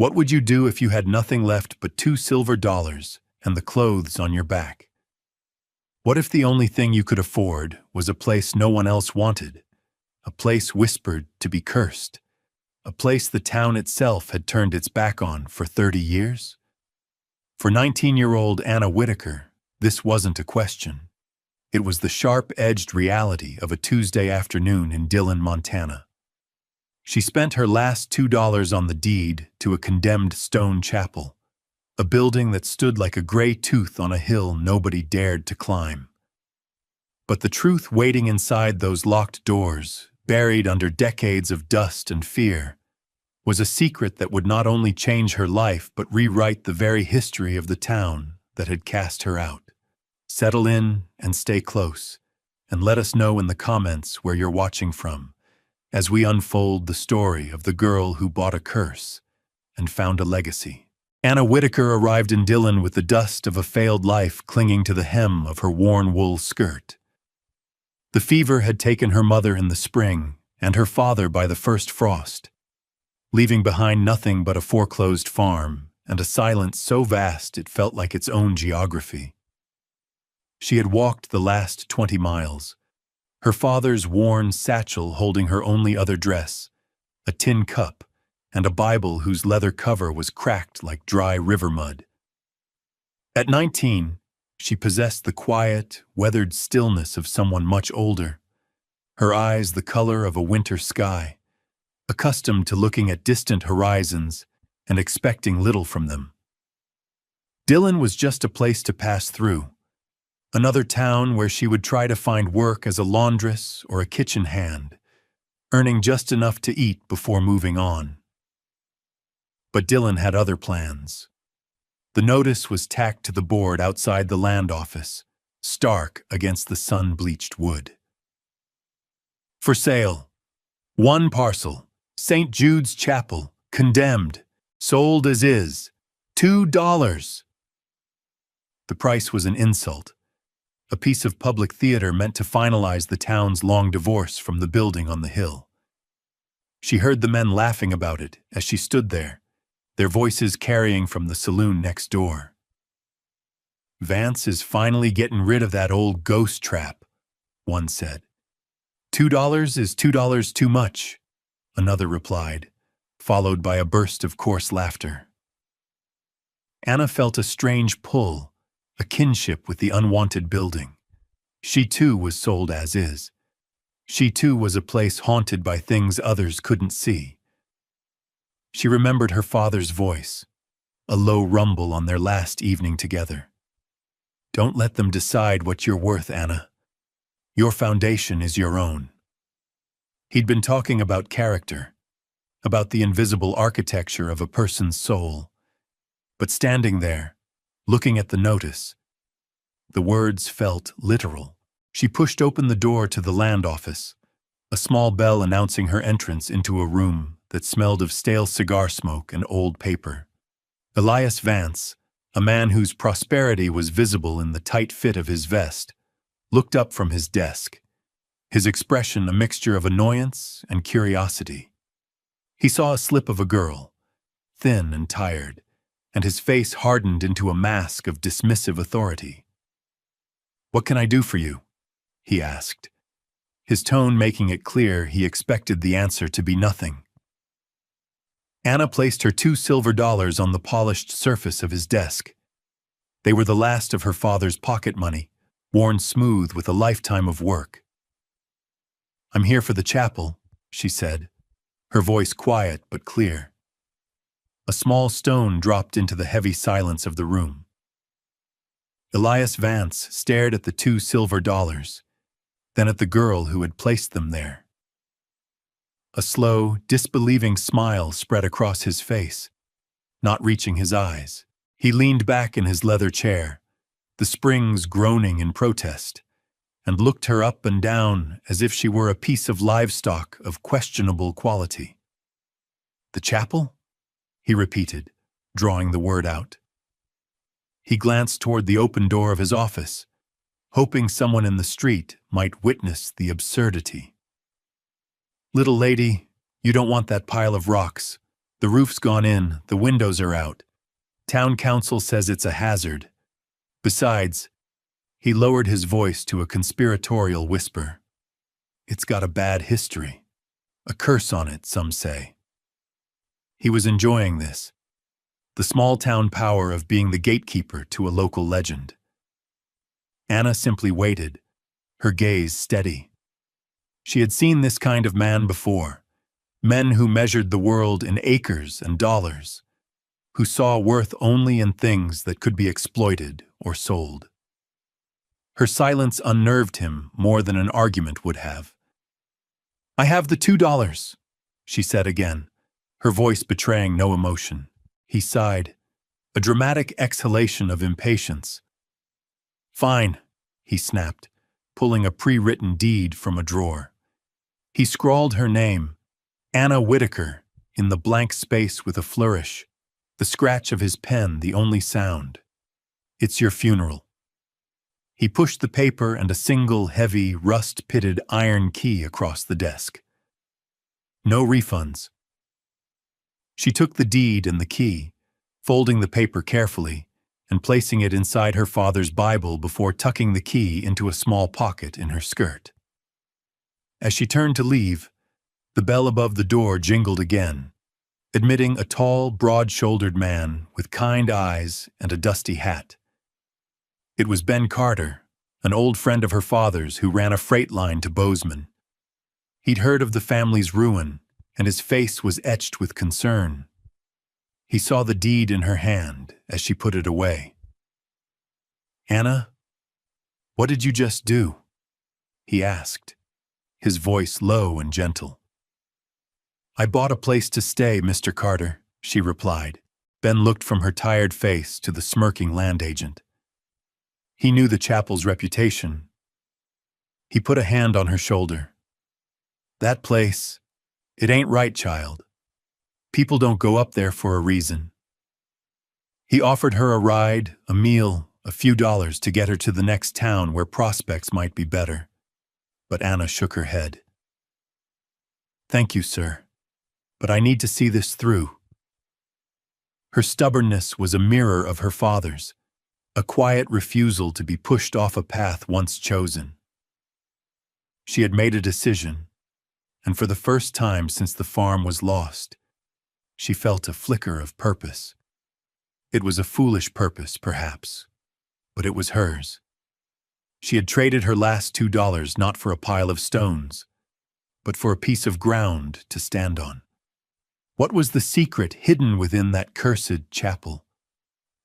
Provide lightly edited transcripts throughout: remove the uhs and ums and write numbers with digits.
What would you do if you had nothing left but $2 silver and the clothes on your back? What if the only thing you could afford was a place no one else wanted, a place whispered to be cursed, a place the town itself had turned its back on for 30 years? For 19-year-old Anna Whitaker, this wasn't a question. It was the sharp-edged reality of a Tuesday afternoon in Dillon, Montana. She spent her last $2 on the deed to a condemned stone chapel, a building that stood like a gray tooth on a hill nobody dared to climb. But the truth waiting inside those locked doors, buried under decades of dust and fear, was a secret that would not only change her life but rewrite the very history of the town that had cast her out. Settle in and stay close, and let us know in the comments where you're watching from, as we unfold the story of the girl who bought a curse and found a legacy. Anna Whitaker arrived in Dillon with the dust of a failed life clinging to the hem of her worn wool skirt. The fever had taken her mother in the spring and her father by the first frost, leaving behind nothing but a foreclosed farm and a silence so vast it felt like its own geography. She had walked the last 20 miles, her father's worn satchel holding her only other dress, a tin cup, and a Bible whose leather cover was cracked like dry river mud. At 19, she possessed the quiet, weathered stillness of someone much older, her eyes the color of a winter sky, accustomed to looking at distant horizons and expecting little from them. Dillon was just a place to pass through, another town where she would try to find work as a laundress or a kitchen hand, earning just enough to eat before moving on. But Dillon had other plans. The notice was tacked to the board outside the land office, stark against the sun-bleached wood. For sale. 1 parcel. St. Jude's Chapel. Condemned. Sold as is. $2. The price was an insult. A piece of public theater meant to finalize the town's long divorce from the building on the hill. She heard the men laughing about it as she stood there, their voices carrying from the saloon next door. "Vance is finally getting rid of that old ghost trap," one said. $2 is $2 too much," another replied, followed by a burst of coarse laughter. Anna felt a strange pull, a kinship with the unwanted building. She too was sold as is. She too was a place haunted by things others couldn't see. She remembered her father's voice, a low rumble on their last evening together. "Don't let them decide what you're worth, Anna. Your foundation is your own." He'd been talking about character, about the invisible architecture of a person's soul. But standing there, looking at the notice, the words felt literal. She pushed open the door to the land office, a small bell announcing her entrance into a room that smelled of stale cigar smoke and old paper. Elias Vance, a man whose prosperity was visible in the tight fit of his vest, looked up from his desk, his expression a mixture of annoyance and curiosity. He saw a slip of a girl, thin and tired, and his face hardened into a mask of dismissive authority. "What can I do for you?" he asked, his tone making it clear he expected the answer to be nothing. Anna placed her $2 on the polished surface of his desk. They were the last of her father's pocket money, worn smooth with a lifetime of work. "I'm here for the chapel," she said, her voice quiet but clear. A small stone dropped into the heavy silence of the room. Elias Vance stared at the $2, then at the girl who had placed them there. A slow, disbelieving smile spread across his face, not reaching his eyes. He leaned back in his leather chair, the springs groaning in protest, and looked her up and down as if she were a piece of livestock of questionable quality. "The chapel?" he repeated, drawing the word out. He glanced toward the open door of his office, hoping someone in the street might witness the absurdity. "Little lady, you don't want that pile of rocks," The roof's gone in, the windows are out. Town council says it's a hazard. Besides, he lowered his voice to a conspiratorial whisper. It's got a bad history. A curse on it, some say. He was enjoying this. The small-town power of being the gatekeeper to a local legend. Anna simply waited, her gaze steady. She had seen this kind of man before, men who measured the world in acres and dollars, who saw worth only in things that could be exploited or sold. Her silence unnerved him more than an argument would have. "I have the $2, she said again, her voice betraying no emotion. He sighed, a dramatic exhalation of impatience. "Fine," he snapped, pulling a pre-written deed from a drawer. He scrawled her name, Anna Whitaker, in the blank space with a flourish, the scratch of his pen the only sound. "It's your funeral." He pushed the paper and a single, heavy, rust-pitted iron key across the desk. "No refunds." She took the deed and the key, folding the paper carefully and placing it inside her father's Bible before tucking the key into a small pocket in her skirt. As she turned to leave, the bell above the door jingled again, admitting a tall, broad-shouldered man with kind eyes and a dusty hat. It was Ben Carter, an old friend of her father's who ran a freight line to Bozeman. He'd heard of the family's ruin, and his face was etched with concern. He saw the deed in her hand as she put it away. "Anna, what did you just do?" he asked, his voice low and gentle. "I bought a place to stay, Mr. Carter," she replied. Ben looked from her tired face to the smirking land agent. He knew the chapel's reputation. He put a hand on her shoulder. "That place, it ain't right, child. People don't go up there for a reason." He offered her a ride, a meal, a few dollars to get her to the next town where prospects might be better. But Anna shook her head. "Thank you, sir, but I need to see this through." Her stubbornness was a mirror of her father's, a quiet refusal to be pushed off a path once chosen. She had made a decision, and for the first time since the farm was lost, she felt a flicker of purpose. It was a foolish purpose, perhaps, but it was hers. She had traded her last $2 not for a pile of stones, but for a piece of ground to stand on. What was the secret hidden within that cursed chapel?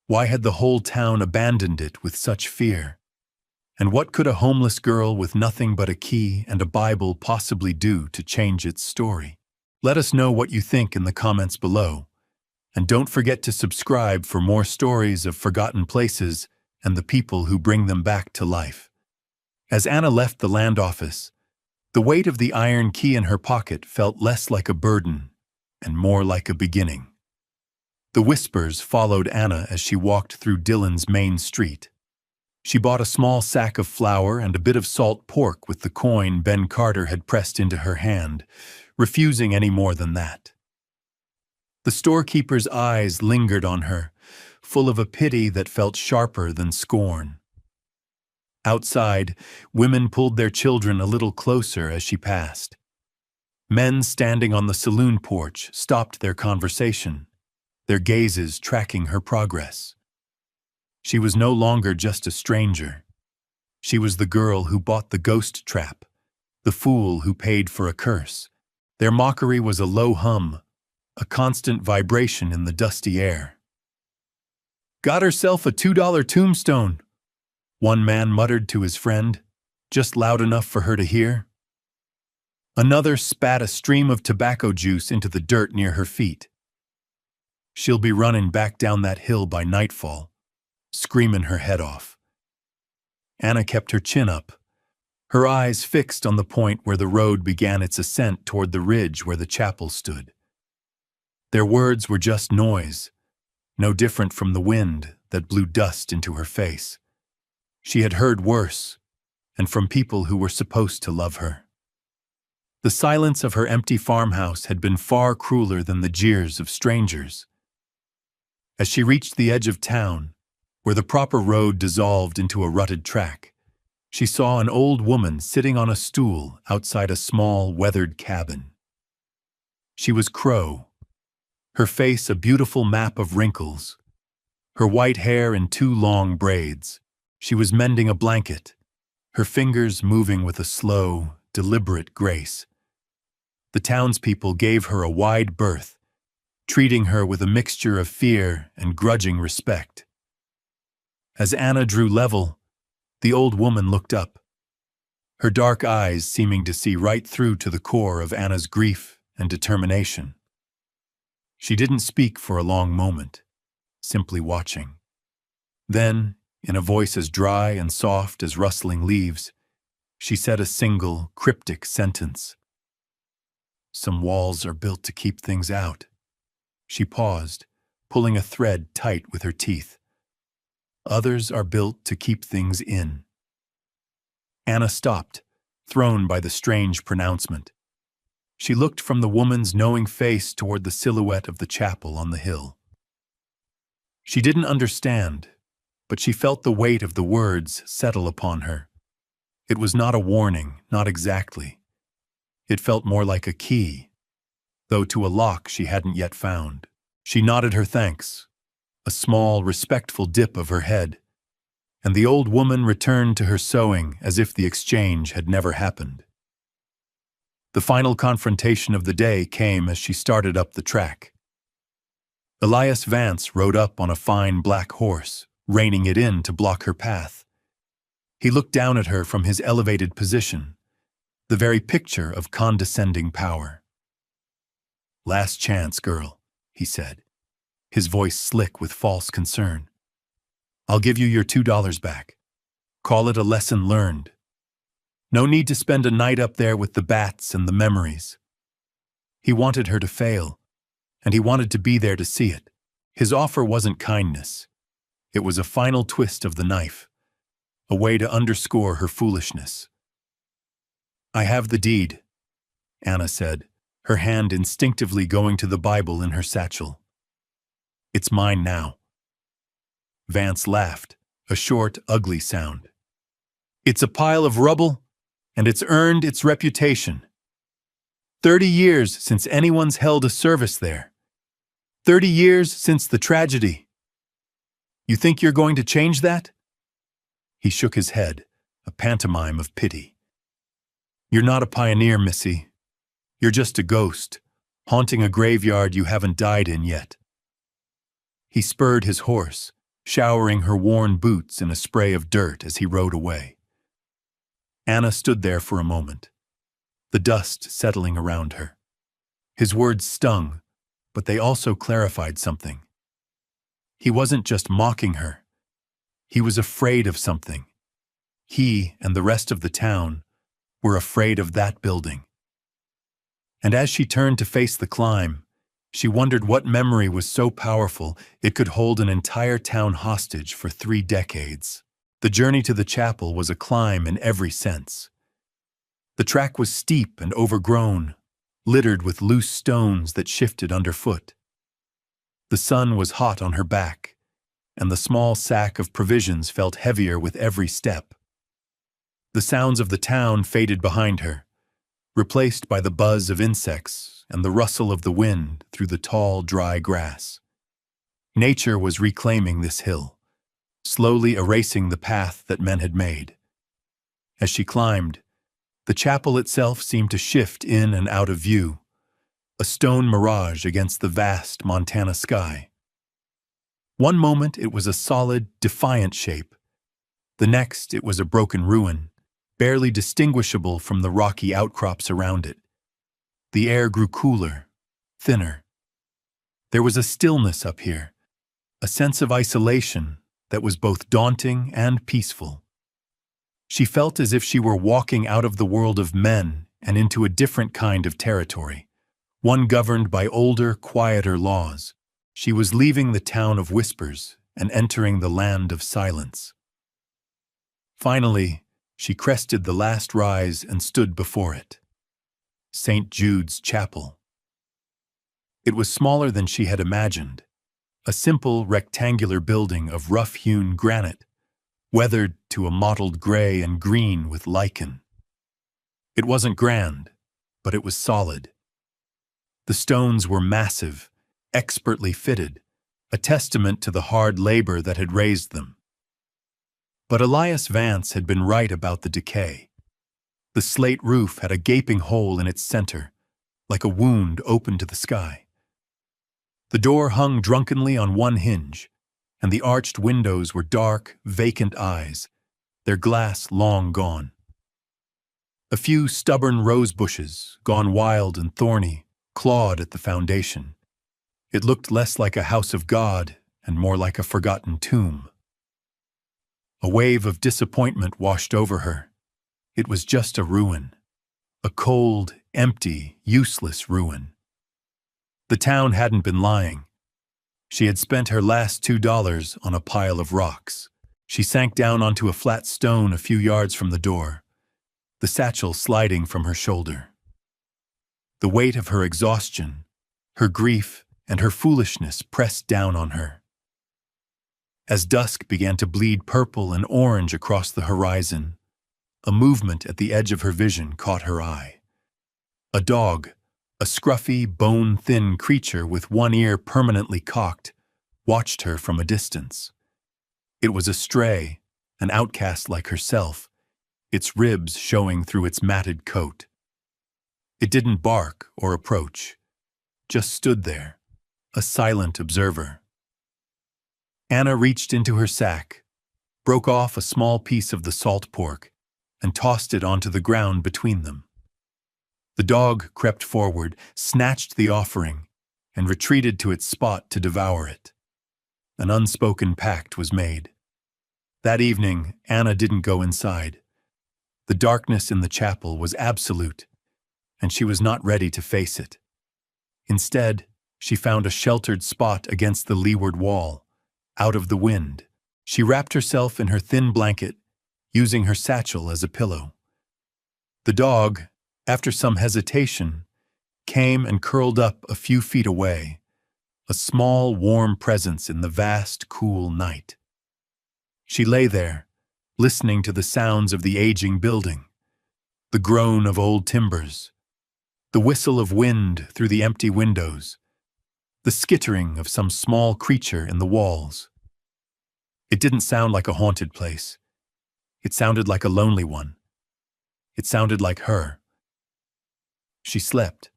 Why had the whole town abandoned it with such fear? And what could a homeless girl with nothing but a key and a Bible possibly do to change its story? Let us know what you think in the comments below. And don't forget to subscribe for more stories of forgotten places and the people who bring them back to life. As Anna left the land office, the weight of the iron key in her pocket felt less like a burden and more like a beginning. The whispers followed Anna as she walked through Dillon's main street. She bought a small sack of flour and a bit of salt pork with the coin Ben Carter had pressed into her hand, refusing any more than that. The storekeeper's eyes lingered on her, full of a pity that felt sharper than scorn. Outside, women pulled their children a little closer as she passed. Men standing on the saloon porch stopped their conversation, their gazes tracking her progress. She was no longer just a stranger. She was the girl who bought the ghost trap, the fool who paid for a curse. Their mockery was a low hum, a constant vibration in the dusty air. "Got herself a $2 tombstone," one man muttered to his friend, just loud enough for her to hear. Another spat a stream of tobacco juice into the dirt near her feet. "She'll be running back down that hill by nightfall, screaming her head off." Anna kept her chin up, her eyes fixed on the point where the road began its ascent toward the ridge where the chapel stood. Their words were just noise, no different from the wind that blew dust into her face. She had heard worse, and from people who were supposed to love her. The silence of her empty farmhouse had been far crueler than the jeers of strangers. As she reached the edge of town, where the proper road dissolved into a rutted track, she saw an old woman sitting on a stool outside a small, weathered cabin. She was Crow, her face a beautiful map of wrinkles, her white hair in 2 long braids. She was mending a blanket, her fingers moving with a slow, deliberate grace. The townspeople gave her a wide berth, treating her with a mixture of fear and grudging respect. As Anna drew level, the old woman looked up, her dark eyes seeming to see right through to the core of Anna's grief and determination. She didn't speak for a long moment, simply watching. Then, in a voice as dry and soft as rustling leaves, she said a single, cryptic sentence. "Some walls are built to keep things out." She paused, pulling a thread tight with her teeth. "Others are built to keep things in." Anna stopped, thrown by the strange pronouncement. She looked from the woman's knowing face toward the silhouette of the chapel on the hill. She didn't understand, but she felt the weight of the words settle upon her. It was not a warning, not exactly. It felt more like a key, though to a lock she hadn't yet found. She nodded her thanks, a small, respectful dip of her head, and the old woman returned to her sewing as if the exchange had never happened. The final confrontation of the day came as she started up the track. Elias Vance rode up on a fine black horse, reining it in to block her path. He looked down at her from his elevated position, the very picture of condescending power. "Last chance, girl," he said, his voice slick with false concern. "I'll give you your $2 back. Call it a lesson learned. No need to spend a night up there with the bats and the memories." He wanted her to fail, and he wanted to be there to see it. His offer wasn't kindness. It was a final twist of the knife, a way to underscore her foolishness. "I have the deed," Anna said, her hand instinctively going to the Bible in her satchel. "It's mine now." Vance laughed, a short, ugly sound. "It's a pile of rubble, and it's earned its reputation. 30 years since anyone's held a service there. 30 years since the tragedy. You think you're going to change that?" He shook his head, a pantomime of pity. "You're not a pioneer, Missy. You're just a ghost, haunting a graveyard you haven't died in yet." He spurred his horse, showering her worn boots in a spray of dirt as he rode away. Anna stood there for a moment, the dust settling around her. His words stung, but they also clarified something. He wasn't just mocking her. He was afraid of something. He and the rest of the town were afraid of that building. And as she turned to face the climb, she wondered what memory was so powerful it could hold an entire town hostage for 3 decades. The journey to the chapel was a climb in every sense. The track was steep and overgrown, littered with loose stones that shifted underfoot. The sun was hot on her back, and the small sack of provisions felt heavier with every step. The sounds of the town faded behind her, replaced by the buzz of insects and the rustle of the wind through the tall, dry grass. Nature was reclaiming this hill, slowly erasing the path that men had made. As she climbed, the chapel itself seemed to shift in and out of view, a stone mirage against the vast Montana sky. One moment it was a solid, defiant shape. The next it was a broken ruin, barely distinguishable from the rocky outcrops around it. The air grew cooler, thinner. There was a stillness up here, a sense of isolation that was both daunting and peaceful. She felt as if she were walking out of the world of men and into a different kind of territory, one governed by older, quieter laws. She was leaving the town of whispers and entering the land of silence. Finally, she crested the last rise and stood before it. St. Jude's Chapel. It was smaller than she had imagined, a simple rectangular building of rough-hewn granite, weathered to a mottled gray and green with lichen. It wasn't grand, but it was solid. The stones were massive, expertly fitted, a testament to the hard labor that had raised them. But Elias Vance had been right about the decay. The slate roof had a gaping hole in its center, like a wound open to the sky. The door hung drunkenly on one hinge, and the arched windows were dark, vacant eyes, their glass long gone. A few stubborn rose bushes, gone wild and thorny, clawed at the foundation. It looked less like a house of God and more like a forgotten tomb. A wave of disappointment washed over her. It was just a ruin. A cold, empty, useless ruin. The town hadn't been lying. She had spent her last $2 on a pile of rocks. She sank down onto a flat stone a few yards from the door, the satchel sliding from her shoulder. The weight of her exhaustion, her grief, and her foolishness pressed down on her. As dusk began to bleed purple and orange across the horizon, a movement at the edge of her vision caught her eye. A dog, a scruffy, bone-thin creature with one ear permanently cocked, watched her from a distance. It was a stray, an outcast like herself, its ribs showing through its matted coat. It didn't bark or approach, just stood there, a silent observer. Anna reached into her sack, broke off a small piece of the salt pork, and tossed it onto the ground between them. The dog crept forward, snatched the offering, and retreated to its spot to devour it. An unspoken pact was made. That evening, Anna didn't go inside. The darkness in the chapel was absolute, and she was not ready to face it. Instead, she found a sheltered spot against the leeward wall, out of the wind. She wrapped herself in her thin blanket, using her satchel as a pillow. The dog, after some hesitation, came and curled up a few feet away, a small, warm presence in the vast, cool night. She lay there, listening to the sounds of the aging building, the groan of old timbers, the whistle of wind through the empty windows, the skittering of some small creature in the walls. It didn't sound like a haunted place. It sounded like a lonely one. It sounded like her. She slept,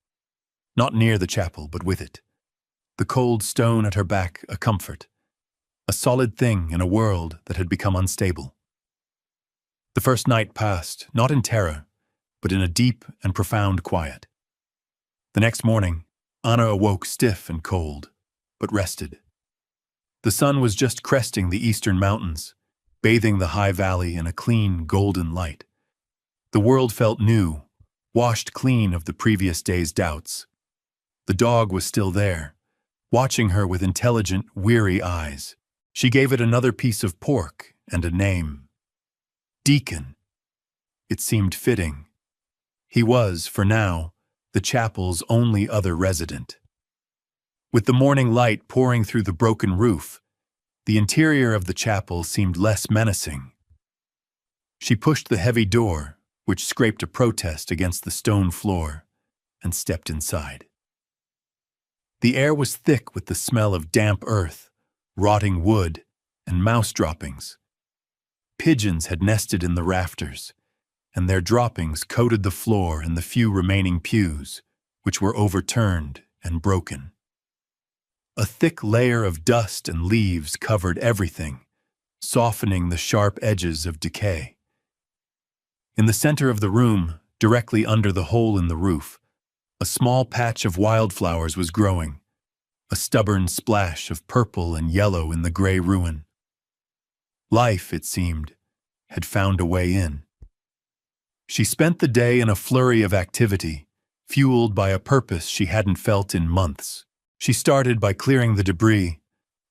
not near the chapel, but with it. The cold stone at her back a comfort, a solid thing in a world that had become unstable. The first night passed, not in terror, but in a deep and profound quiet. The next morning, Anna awoke stiff and cold, but rested. The sun was just cresting the eastern mountains, bathing the high valley in a clean, golden light. The world felt new, washed clean of the previous day's doubts. The dog was still there, watching her with intelligent, weary eyes. She gave it another piece of pork and a name. Deacon. It seemed fitting. He was, for now, the chapel's only other resident. With the morning light pouring through the broken roof, the interior of the chapel seemed less menacing. She pushed the heavy door, which scraped a protest against the stone floor, and stepped inside. The air was thick with the smell of damp earth, rotting wood, and mouse droppings. Pigeons had nested in the rafters, and their droppings coated the floor and the few remaining pews, which were overturned and broken. A thick layer of dust and leaves covered everything, softening the sharp edges of decay. In the center of the room, directly under the hole in the roof, a small patch of wildflowers was growing, a stubborn splash of purple and yellow in the gray ruin. Life, it seemed, had found a way in. She spent the day in a flurry of activity, fueled by a purpose she hadn't felt in months. She started by clearing the debris,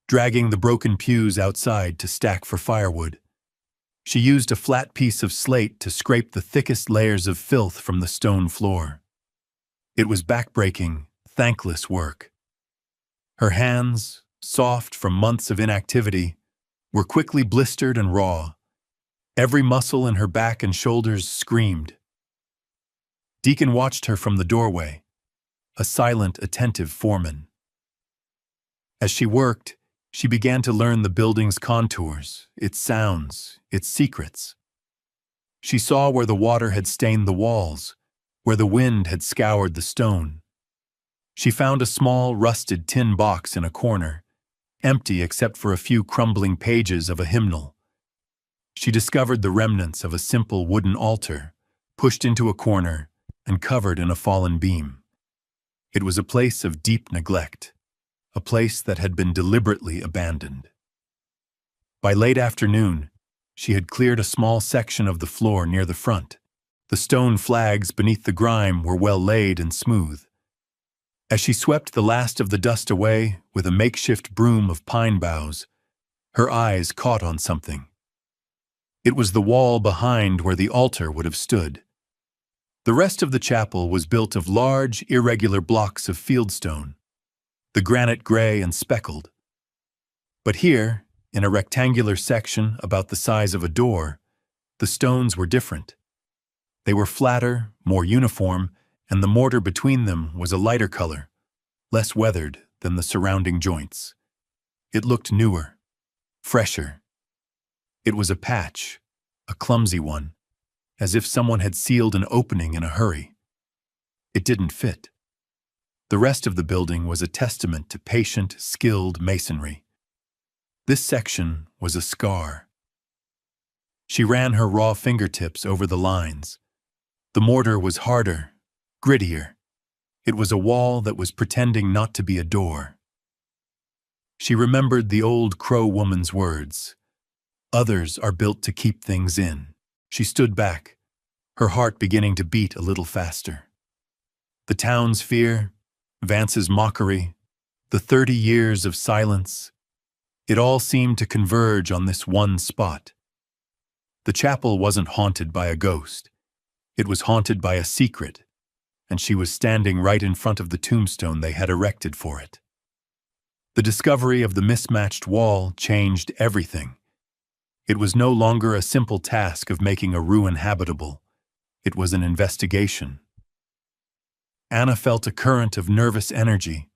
dragging the broken pews outside to stack for firewood. She used a flat piece of slate to scrape the thickest layers of filth from the stone floor. It was backbreaking, thankless work. Her hands, soft from months of inactivity, were quickly blistered and raw. Every muscle in her back and shoulders screamed. Deacon watched her from the doorway, a silent, attentive foreman. As she worked, she began to learn the building's contours, its sounds, its secrets. She saw where the water had stained the walls, where the wind had scoured the stone. She found a small, rusted tin box in a corner, empty except for a few crumbling pages of a hymnal. She discovered the remnants of a simple wooden altar, pushed into a corner and covered in a fallen beam. It was a place of deep neglect, a place that had been deliberately abandoned. By late afternoon, she had cleared a small section of the floor near the front. The stone flags beneath the grime were well laid and smooth. As she swept the last of the dust away with a makeshift broom of pine boughs, her eyes caught on something. It was the wall behind where the altar would have stood. The rest of the chapel was built of large, irregular blocks of fieldstone, the granite gray and speckled. But here, in a rectangular section about the size of a door, the stones were different. They were flatter, more uniform, and the mortar between them was a lighter color, less weathered than the surrounding joints. It looked newer, fresher. It was a patch, a clumsy one, as if someone had sealed an opening in a hurry. It didn't fit. The rest of the building was a testament to patient, skilled masonry. This section was a scar. She ran her raw fingertips over the lines. The mortar was harder, grittier. It was a wall that was pretending not to be a door. She remembered the old crow woman's words. Others are built to keep things in. She stood back, her heart beginning to beat a little faster. The town's fear, Vance's mockery, the 30 years of silence, it all seemed to converge on this one spot. The chapel wasn't haunted by a ghost. It was haunted by a secret, and she was standing right in front of the tombstone they had erected for it. The discovery of the mismatched wall changed everything. It was no longer a simple task of making a ruin habitable. It was an investigation. Anna felt a current of nervous energy,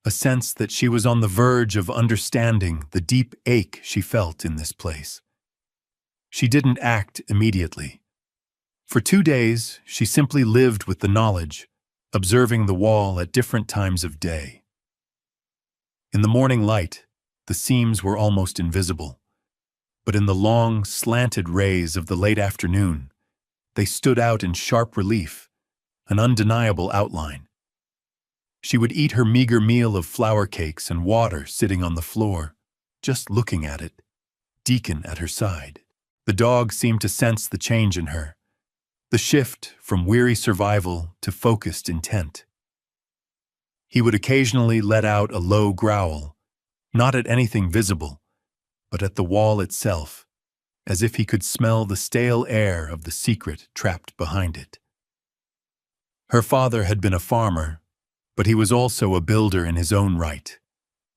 a sense that she was on the verge of understanding the deep ache she felt in this place. She didn't act immediately. For 2 days, she simply lived with the knowledge, observing the wall at different times of day. In the morning light, the seams were almost invisible, but in the long, slanted rays of the late afternoon, they stood out in sharp relief, an undeniable outline. She would eat her meager meal of flour cakes and water sitting on the floor, just looking at it, Deacon at her side. The dog seemed to sense the change in her, the shift from weary survival to focused intent. He would occasionally let out a low growl, not at anything visible, but at the wall itself, as if he could smell the stale air of the secret trapped behind it. Her father had been a farmer, but he was also a builder in his own right,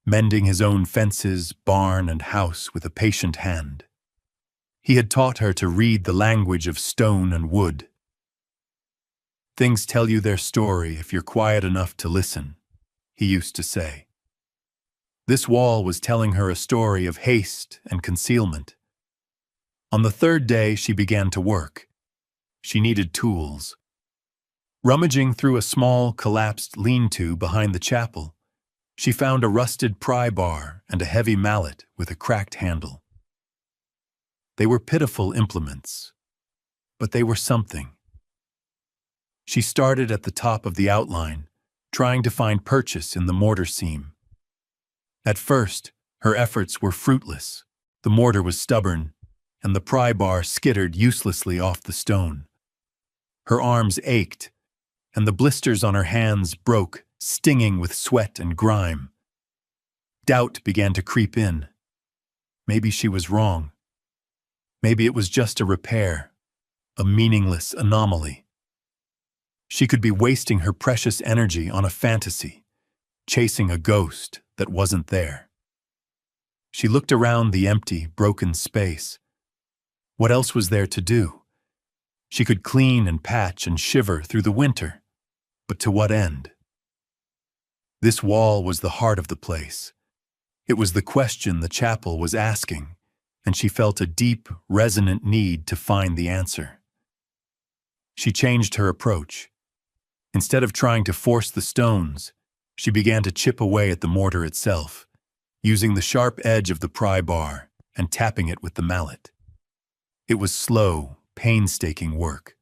mending his own fences, barn, and house with a patient hand. He had taught her to read the language of stone and wood. "Things tell you their story if you're quiet enough to listen," he used to say. This wall was telling her a story of haste and concealment. On the 3rd day, she began to work. She needed tools. Rummaging through a small, collapsed lean-to behind the chapel, she found a rusted pry bar and a heavy mallet with a cracked handle. They were pitiful implements, but they were something. She started at the top of the outline, trying to find purchase in the mortar seam. At first, her efforts were fruitless. The mortar was stubborn, and the pry bar skittered uselessly off the stone. Her arms ached, and the blisters on her hands broke, stinging with sweat and grime. Doubt began to creep in. Maybe she was wrong. Maybe it was just a repair, a meaningless anomaly. She could be wasting her precious energy on a fantasy, chasing a ghost that wasn't there. She looked around the empty, broken space. What else was there to do? She could clean and patch and shiver through the winter, but to what end? This wall was the heart of the place. It was the question the chapel was asking, and she felt a deep, resonant need to find the answer. She changed her approach. Instead of trying to force the stones, she began to chip away at the mortar itself, using the sharp edge of the pry bar and tapping it with the mallet. It was slow, painstaking work.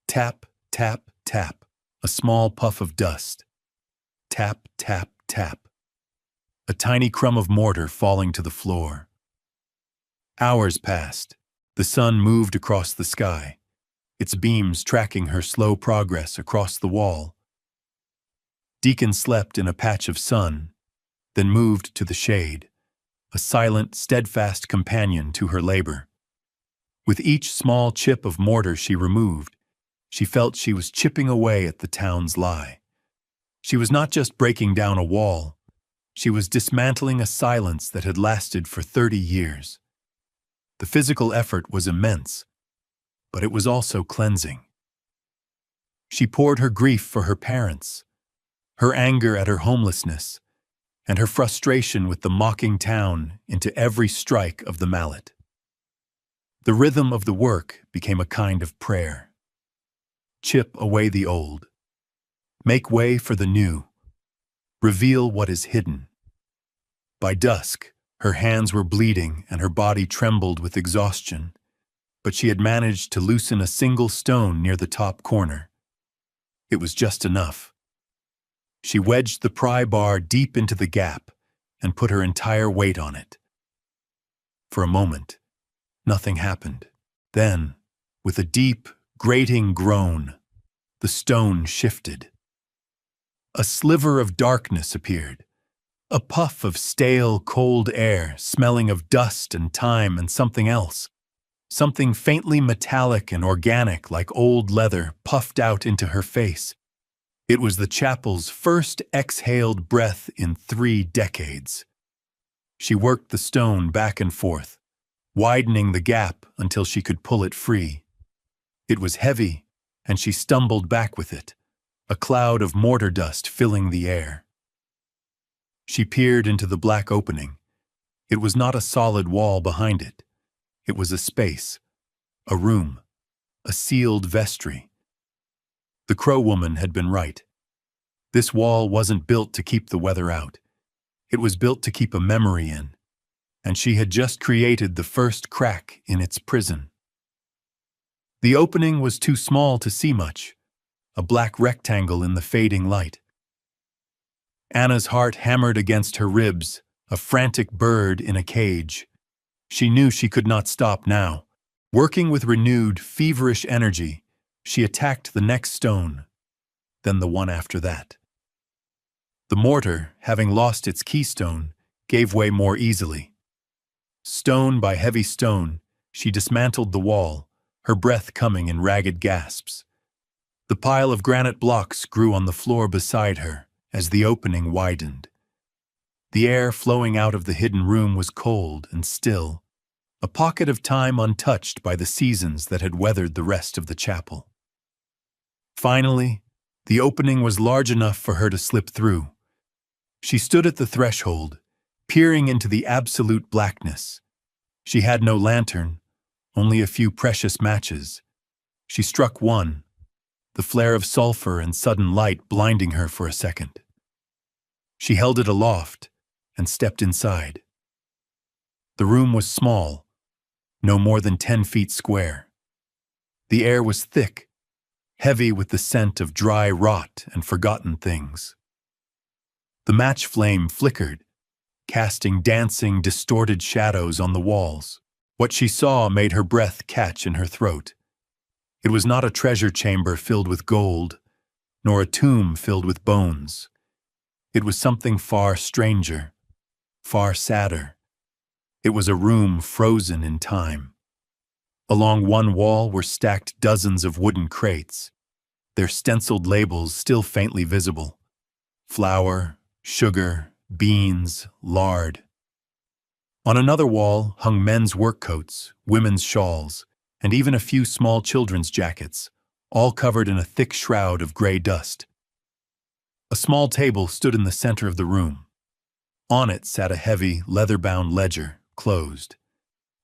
Tap, tap, tap, a small puff of dust. Tap, tap, tap. A tiny crumb of mortar falling to the floor. Hours passed. The sun moved across the sky, its beams tracking her slow progress across the wall. Deacon slept in a patch of sun, then moved to the shade, a silent, steadfast companion to her labor. With each small chip of mortar she removed, she felt she was chipping away at the town's lie. She was not just breaking down a wall, she was dismantling a silence that had lasted for 30 years. The physical effort was immense, but it was also cleansing. She poured her grief for her parents, her anger at her homelessness, and her frustration with the mocking town into every strike of the mallet. The rhythm of the work became a kind of prayer. Chip away the old. Make way for the new. Reveal what is hidden. By dusk, her hands were bleeding and her body trembled with exhaustion, but she had managed to loosen a single stone near the top corner. It was just enough. She wedged the pry bar deep into the gap and put her entire weight on it. For a moment, nothing happened. Then, with a deep, grating groan, the stone shifted. A sliver of darkness appeared, a puff of stale, cold air smelling of dust and time and something else. Something faintly metallic and organic like old leather puffed out into her face. It was the chapel's first exhaled breath in 3 decades. She worked the stone back and forth, widening the gap until she could pull it free. It was heavy, and she stumbled back with it, a cloud of mortar dust filling the air. She peered into the black opening. It was not a solid wall behind it. It was a space, a room, a sealed vestry. The Crow Woman had been right. This wall wasn't built to keep the weather out. It was built to keep a memory in, and she had just created the first crack in its prison. The opening was too small to see much, a black rectangle in the fading light. Anna's heart hammered against her ribs, a frantic bird in a cage. She knew she could not stop now. Working with renewed, feverish energy, she attacked the next stone, then the one after that. The mortar, having lost its keystone, gave way more easily. Stone by heavy stone, she dismantled the wall, her breath coming in ragged gasps. The pile of granite blocks grew on the floor beside her as the opening widened. The air flowing out of the hidden room was cold and still, a pocket of time untouched by the seasons that had weathered the rest of the chapel. Finally, the opening was large enough for her to slip through. She stood at the threshold, peering into the absolute blackness. She had no lantern, only a few precious matches. She struck one, the flare of sulfur and sudden light blinding her for a second. She held it aloft and stepped inside. The room was small, no more than 10 feet square. The air was thick, heavy with the scent of dry rot and forgotten things. The match flame flickered, casting dancing, distorted shadows on the walls. What she saw made her breath catch in her throat. It was not a treasure chamber filled with gold, nor a tomb filled with bones. It was something far stranger, far sadder. It was a room frozen in time. Along one wall were stacked dozens of wooden crates. their stenciled labels still faintly visible. Flour, sugar, beans, lard. On another wall hung men's work coats, women's shawls, and even a few small children's jackets, all covered in a thick shroud of gray dust. A small table stood in the center of the room. On it sat a heavy, leather-bound ledger, closed.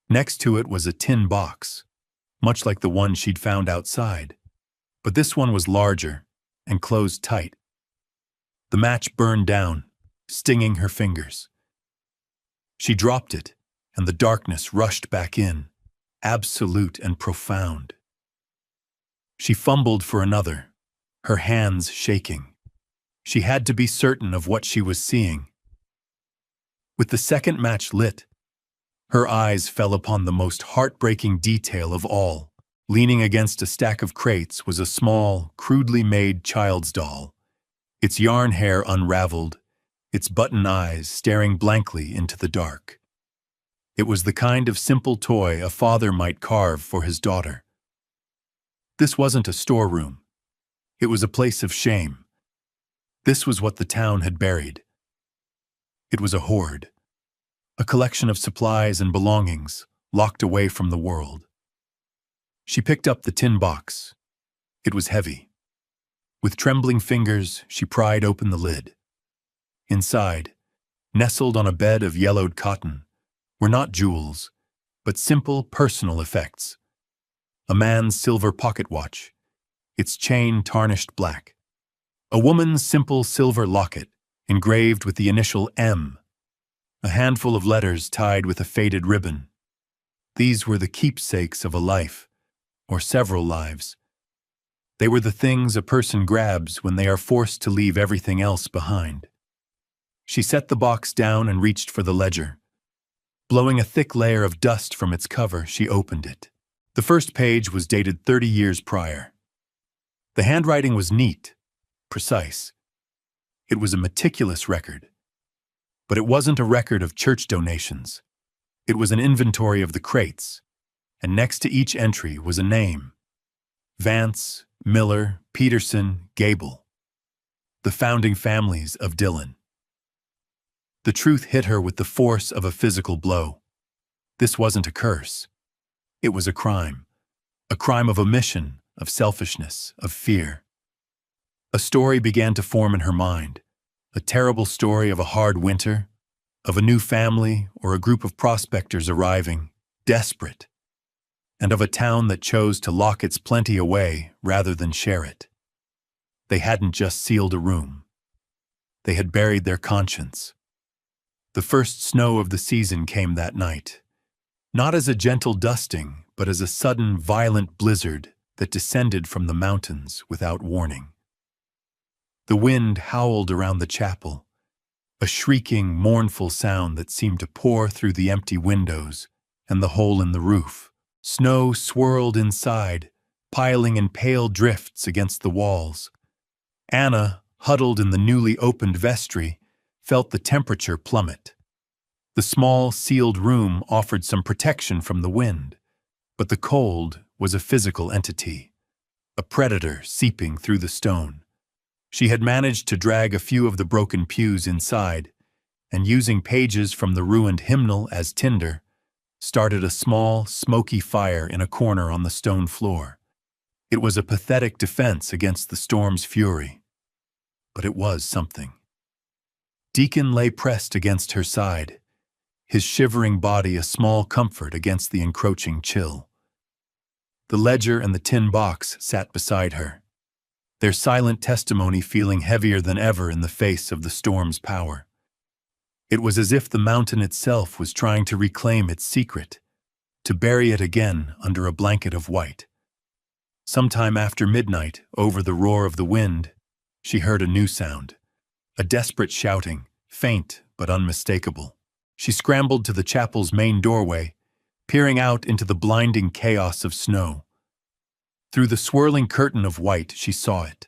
Next to it was a tin box, much like the one she'd found outside, but this one was larger and closed tight. The match burned down, stinging her fingers. She dropped it, and the darkness rushed back in, absolute and profound. She fumbled for another, her hands shaking. She had to be certain of what she was seeing. With the second match lit, her eyes fell upon the most heartbreaking detail of all. Leaning against a stack of crates was a small, crudely made child's doll, its yarn hair unraveled, its button eyes staring blankly into the dark. It was the kind of simple toy a father might carve for his daughter. This wasn't a storeroom. It was a place of shame. This was what the town had buried. It was a hoard, a collection of supplies and belongings locked away from the world. She picked up the tin box. It was heavy. With trembling fingers, she pried open the lid. Inside, nestled on a bed of yellowed cotton, were not jewels, but simple personal effects. A man's silver pocket watch, its chain tarnished black. A woman's simple silver locket, engraved with the initial M. A handful of letters tied with a faded ribbon. These were the keepsakes of a life, or several lives. They were the things a person grabs when they are forced to leave everything else behind. She set the box down and reached for the ledger. Blowing a thick layer of dust from its cover, she opened it. The first page was dated 30 years prior. The handwriting was neat, precise. It was a meticulous record. But it wasn't a record of church donations. It was an inventory of the crates, and next to each entry was a name. Vance, Miller, Peterson, Gable. The founding families of Dillon. The truth hit her with the force of a physical blow. This wasn't a curse. It was a crime of omission, of selfishness, of fear. A story began to form in her mind, a terrible story of a hard winter, of a new family or a group of prospectors arriving, desperate, and of a town that chose to lock its plenty away rather than share it. They hadn't just sealed a room. They had buried their conscience. The first snow of the season came that night, not as a gentle dusting, but as a sudden, violent blizzard that descended from the mountains without warning. The wind howled around the chapel, a shrieking, mournful sound that seemed to pour through the empty windows and the hole in the roof. Snow swirled inside, piling in pale drifts against the walls. Anna, huddled in the newly opened vestry, felt the temperature plummet. The small, sealed room offered some protection from the wind, but the cold was a physical entity, a predator seeping through the stone. She had managed to drag a few of the broken pews inside, and using pages from the ruined hymnal as tinder, started a small, smoky fire in a corner on the stone floor. It was a pathetic defense against the storm's fury, but it was something. Deacon lay pressed against her side, his shivering body a small comfort against the encroaching chill. The ledger and the tin box sat beside her, their silent testimony feeling heavier than ever in the face of the storm's power. It was as if the mountain itself was trying to reclaim its secret, to bury it again under a blanket of white. Sometime after midnight, over the roar of the wind, she heard a new sound, a desperate shouting, faint but unmistakable. She scrambled to the chapel's main doorway, peering out into the blinding chaos of snow. Through the swirling curtain of white, she saw it,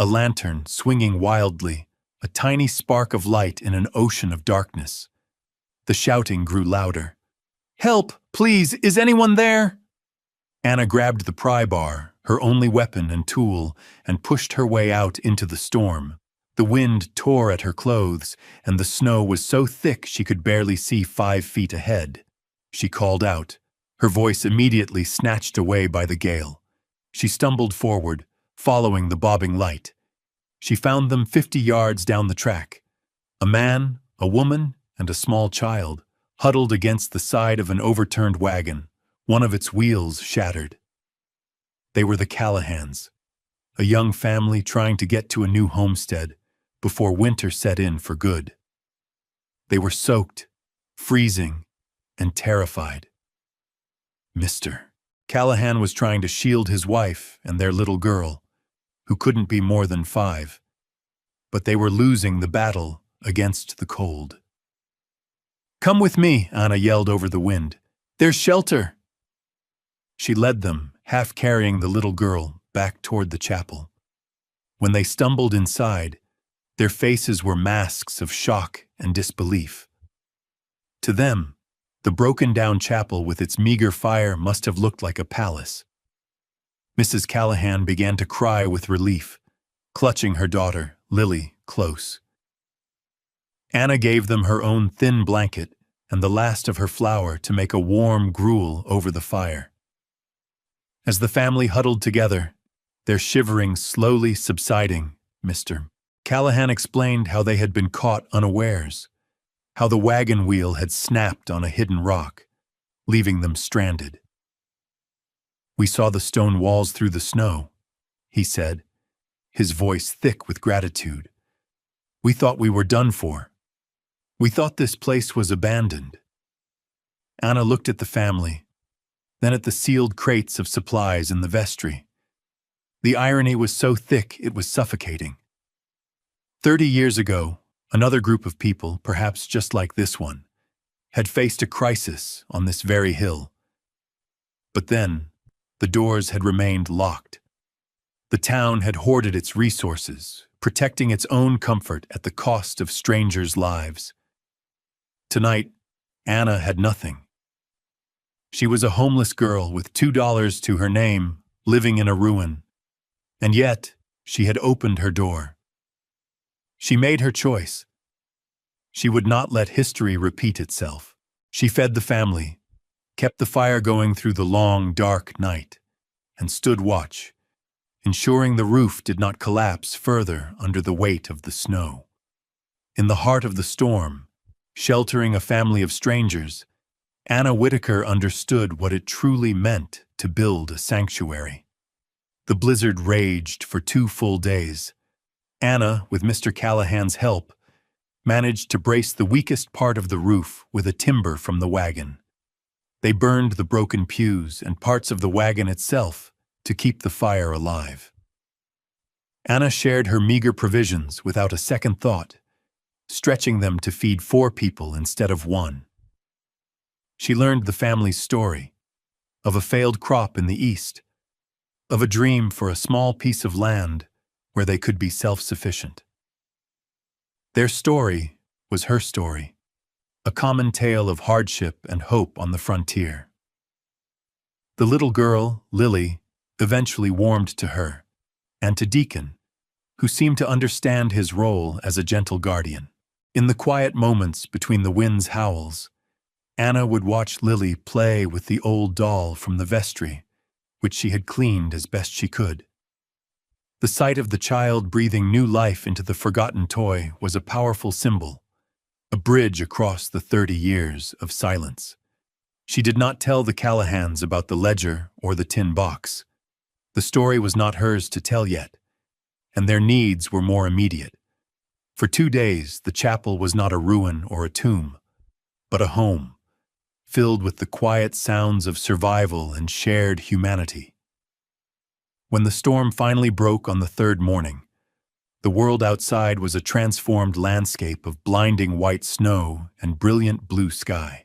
a lantern swinging wildly, a tiny spark of light in an ocean of darkness. The shouting grew louder. "Help! Please! Is anyone there?" Anna grabbed the pry bar, her only weapon and tool, and pushed her way out into the storm. The wind tore at her clothes, and the snow was so thick she could barely see 5 feet ahead. She called out, her voice immediately snatched away by the gale. She stumbled forward, following the bobbing light. She found them 50 yards down the track. A man, a woman, and a small child, huddled against the side of an overturned wagon, one of its wheels shattered. They were the Callahans, a young family trying to get to a new homestead before winter set in for good. They were soaked, freezing, and terrified. Mr. Callahan was trying to shield his wife and their little girl, who couldn't be more than 5, but they were losing the battle against the cold. "Come with me," Anna yelled over the wind. "There's shelter." She led them, half carrying the little girl, back toward the chapel. When they stumbled inside, their faces were masks of shock and disbelief. To them, the broken-down chapel with its meager fire must have looked like a palace. Mrs. Callahan began to cry with relief, clutching her daughter, Lily, close. Anna gave them her own thin blanket and the last of her flour to make a warm gruel over the fire. As the family huddled together, their shivering slowly subsiding, Mr. Callahan explained how they had been caught unawares, how the wagon wheel had snapped on a hidden rock, leaving them stranded. "We saw the stone walls through the snow," he said, his voice thick with gratitude. "We thought we were done for. We thought this place was abandoned." Anna looked at the family, then at the sealed crates of supplies in the vestry. The irony was so thick it was suffocating. 30 years ago, another group of people, perhaps just like this one, had faced a crisis on this very hill. But then, the doors had remained locked. The town had hoarded its resources, protecting its own comfort at the cost of strangers' lives. Tonight, Anna had nothing. She was a homeless girl with $2 to her name, living in a ruin. And yet, she had opened her door. She made her choice. She would not let history repeat itself. She fed the family, kept the fire going through the long, dark night, and stood watch, ensuring the roof did not collapse further under the weight of the snow. In the heart of the storm, sheltering a family of strangers, Anna Whitaker understood what it truly meant to build a sanctuary. The blizzard raged for 2 full days. Anna, with Mr. Callahan's help, managed to brace the weakest part of the roof with a timber from the wagon. They burned the broken pews and parts of the wagon itself to keep the fire alive. Anna shared her meager provisions without a second thought, stretching them to feed 4 people instead of 1. She learned the family's story, of a failed crop in the East, of a dream for a small piece of land where they could be self-sufficient. Their story was her story, a common tale of hardship and hope on the frontier. The little girl, Lily, eventually warmed to her, and to Deacon, who seemed to understand his role as a gentle guardian. In the quiet moments between the wind's howls, Anna would watch Lily play with the old doll from the vestry, which she had cleaned as best she could. The sight of the child breathing new life into the forgotten toy was a powerful symbol, a bridge across the 30 years of silence. She did not tell the Callahans about the ledger or the tin box. The story was not hers to tell yet, and their needs were more immediate. For 2 days, the chapel was not a ruin or a tomb, but a home, filled with the quiet sounds of survival and shared humanity. When the storm finally broke on the 3rd morning, the world outside was a transformed landscape of blinding white snow and brilliant blue sky.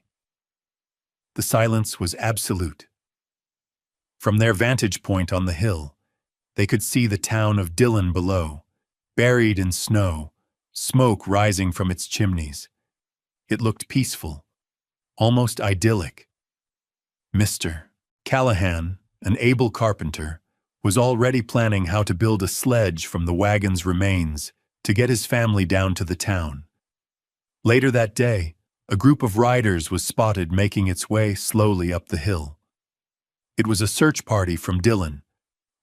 The silence was absolute. From their vantage point on the hill, they could see the town of Dillon below, buried in snow, smoke rising from its chimneys. It looked peaceful, almost idyllic. Mr. Callahan, an able carpenter, was already planning how to build a sledge from the wagon's remains to get his family down to the town. Later that day, a group of riders was spotted making its way slowly up the hill. It was a search party from Dillon,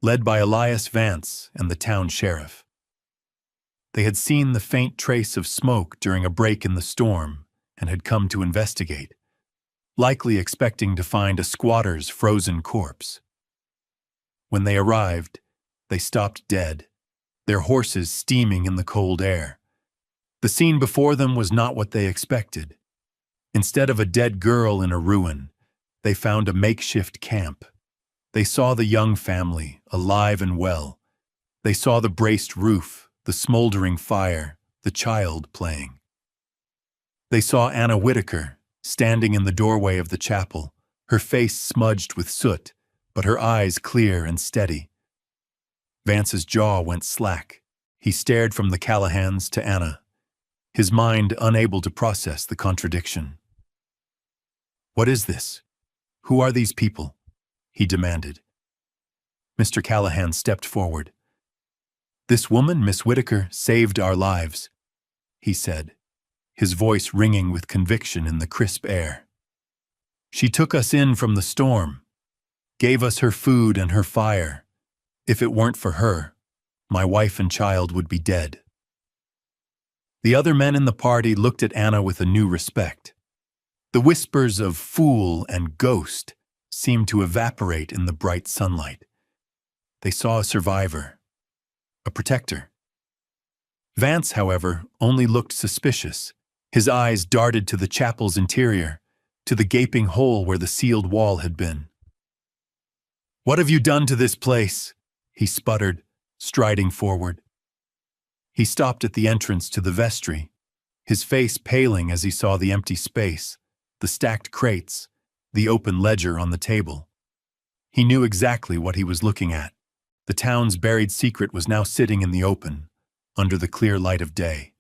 led by Elias Vance and the town sheriff. They had seen the faint trace of smoke during a break in the storm and had come to investigate, likely expecting to find a squatter's frozen corpse. When they arrived, they stopped dead, their horses steaming in the cold air. The scene before them was not what they expected. Instead of a dead girl in a ruin, they found a makeshift camp. They saw the young family, alive and well. They saw the braced roof, the smoldering fire, the child playing. They saw Anna Whitaker, standing in the doorway of the chapel, her face smudged with soot, but her eyes clear and steady. Vance's jaw went slack. He stared from the Callahans to Anna, his mind unable to process the contradiction. "What is this? Who are these people?" he demanded. Mr. Callahan stepped forward. "This woman, Miss Whitaker, saved our lives," he said, his voice ringing with conviction in the crisp air. "She took us in from the storm, gave us her food and her fire. If it weren't for her, my wife and child would be dead." The other men in the party looked at Anna with a new respect. The whispers of fool and ghost seemed to evaporate in the bright sunlight. They saw a survivor, a protector. Vance, however, only looked suspicious. His eyes darted to the chapel's interior, to the gaping hole where the sealed wall had been. "What have you done to this place?" he sputtered, striding forward. He stopped at the entrance to the vestry, his face paling as he saw the empty space, the stacked crates, the open ledger on the table. He knew exactly what he was looking at. The town's buried secret was now sitting in the open, under the clear light of day.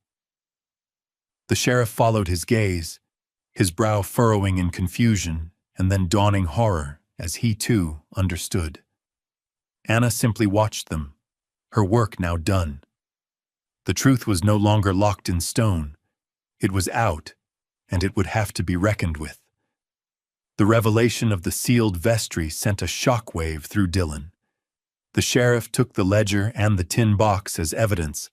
The sheriff followed his gaze, his brow furrowing in confusion and then dawning horror as he, too, understood. Anna simply watched them, her work now done. The truth was no longer locked in stone. It was out, and it would have to be reckoned with. The revelation of the sealed vestry sent a shockwave through Dillon. The sheriff took the ledger and the tin box as evidence,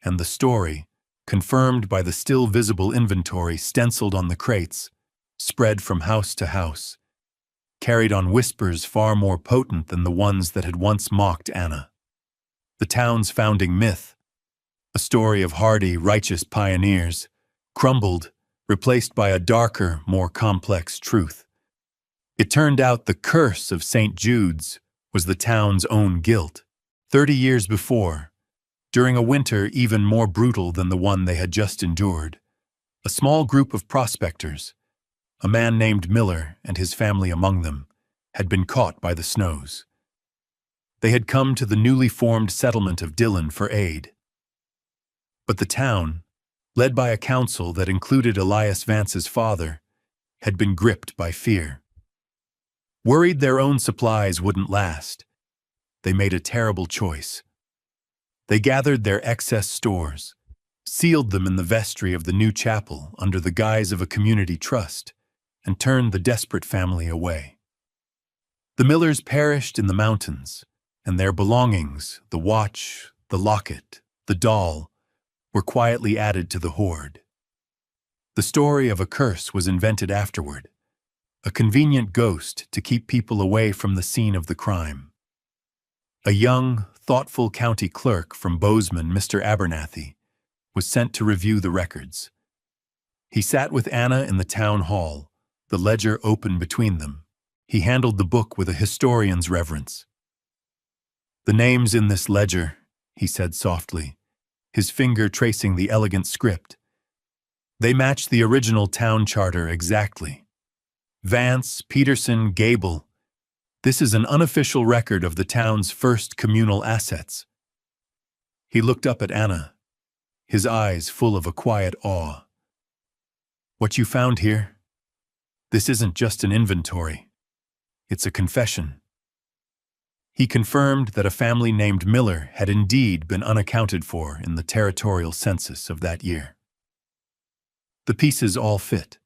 and the story, confirmed by the still visible inventory stenciled on the crates, spread from house to house, carried on whispers far more potent than the ones that had once mocked Anna. The town's founding myth, a story of hardy, righteous pioneers, crumbled, replaced by a darker, more complex truth. It turned out the curse of St. Jude's was the town's own guilt. 30 years before, during a winter even more brutal than the one they had just endured, a small group of prospectors, a man named Miller and his family among them, had been caught by the snows. They had come to the newly formed settlement of Dillon for aid. But the town, led by a council that included Elias Vance's father, had been gripped by fear. Worried their own supplies wouldn't last, they made a terrible choice. They gathered their excess stores, sealed them in the vestry of the new chapel under the guise of a community trust, and turned the desperate family away. The Millers perished in the mountains, and their belongings, the watch, the locket, the doll, were quietly added to the hoard. The story of a curse was invented afterward, a convenient ghost to keep people away from the scene of the crime. A young, thoughtful county clerk from Bozeman, Mr. Abernathy, was sent to review the records. He sat with Anna in the town hall, the ledger open between them. He handled the book with a historian's reverence. "The names in this ledger," he said softly, his finger tracing the elegant script. "They match the original town charter exactly. Vance, Peterson, Gable. This is an unofficial record of the town's first communal assets." He looked up at Anna, his eyes full of a quiet awe. "What you found here? This isn't just an inventory. It's a confession." He confirmed that a family named Miller had indeed been unaccounted for in the territorial census of that year. The pieces all fit.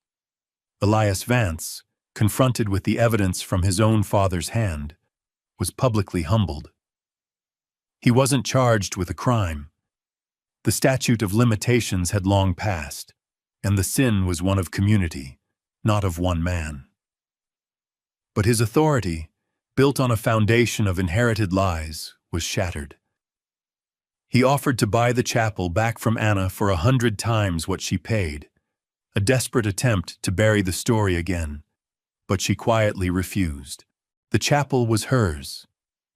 Elias Vance, confronted with the evidence from his own father's hand, was publicly humbled. He wasn't charged with a crime. The statute of limitations had long passed, and the sin was one of community, not of one man. But his authority, built on a foundation of inherited lies, was shattered. He offered to buy the chapel back from Anna for 100 times what she paid, a desperate attempt to bury the story again, but she quietly refused. The chapel was hers,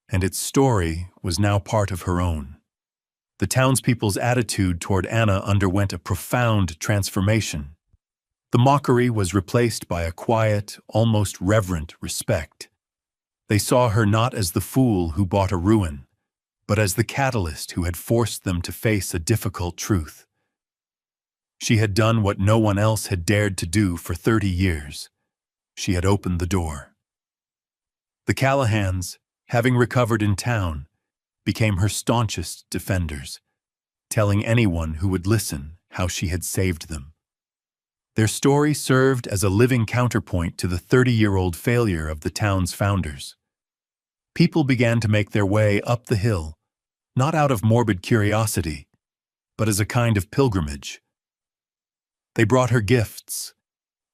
and its story was now part of her own. The townspeople's attitude toward Anna underwent a profound transformation. The mockery was replaced by a quiet, almost reverent respect. They saw her not as the fool who bought a ruin, but as the catalyst who had forced them to face a difficult truth. She had done what no one else had dared to do for 30 years. She had opened the door. The Callahans, having recovered in town, became her staunchest defenders, telling anyone who would listen how she had saved them. Their story served as a living counterpoint to the 30-year-old failure of the town's founders. People began to make their way up the hill, not out of morbid curiosity, but as a kind of pilgrimage. They brought her gifts: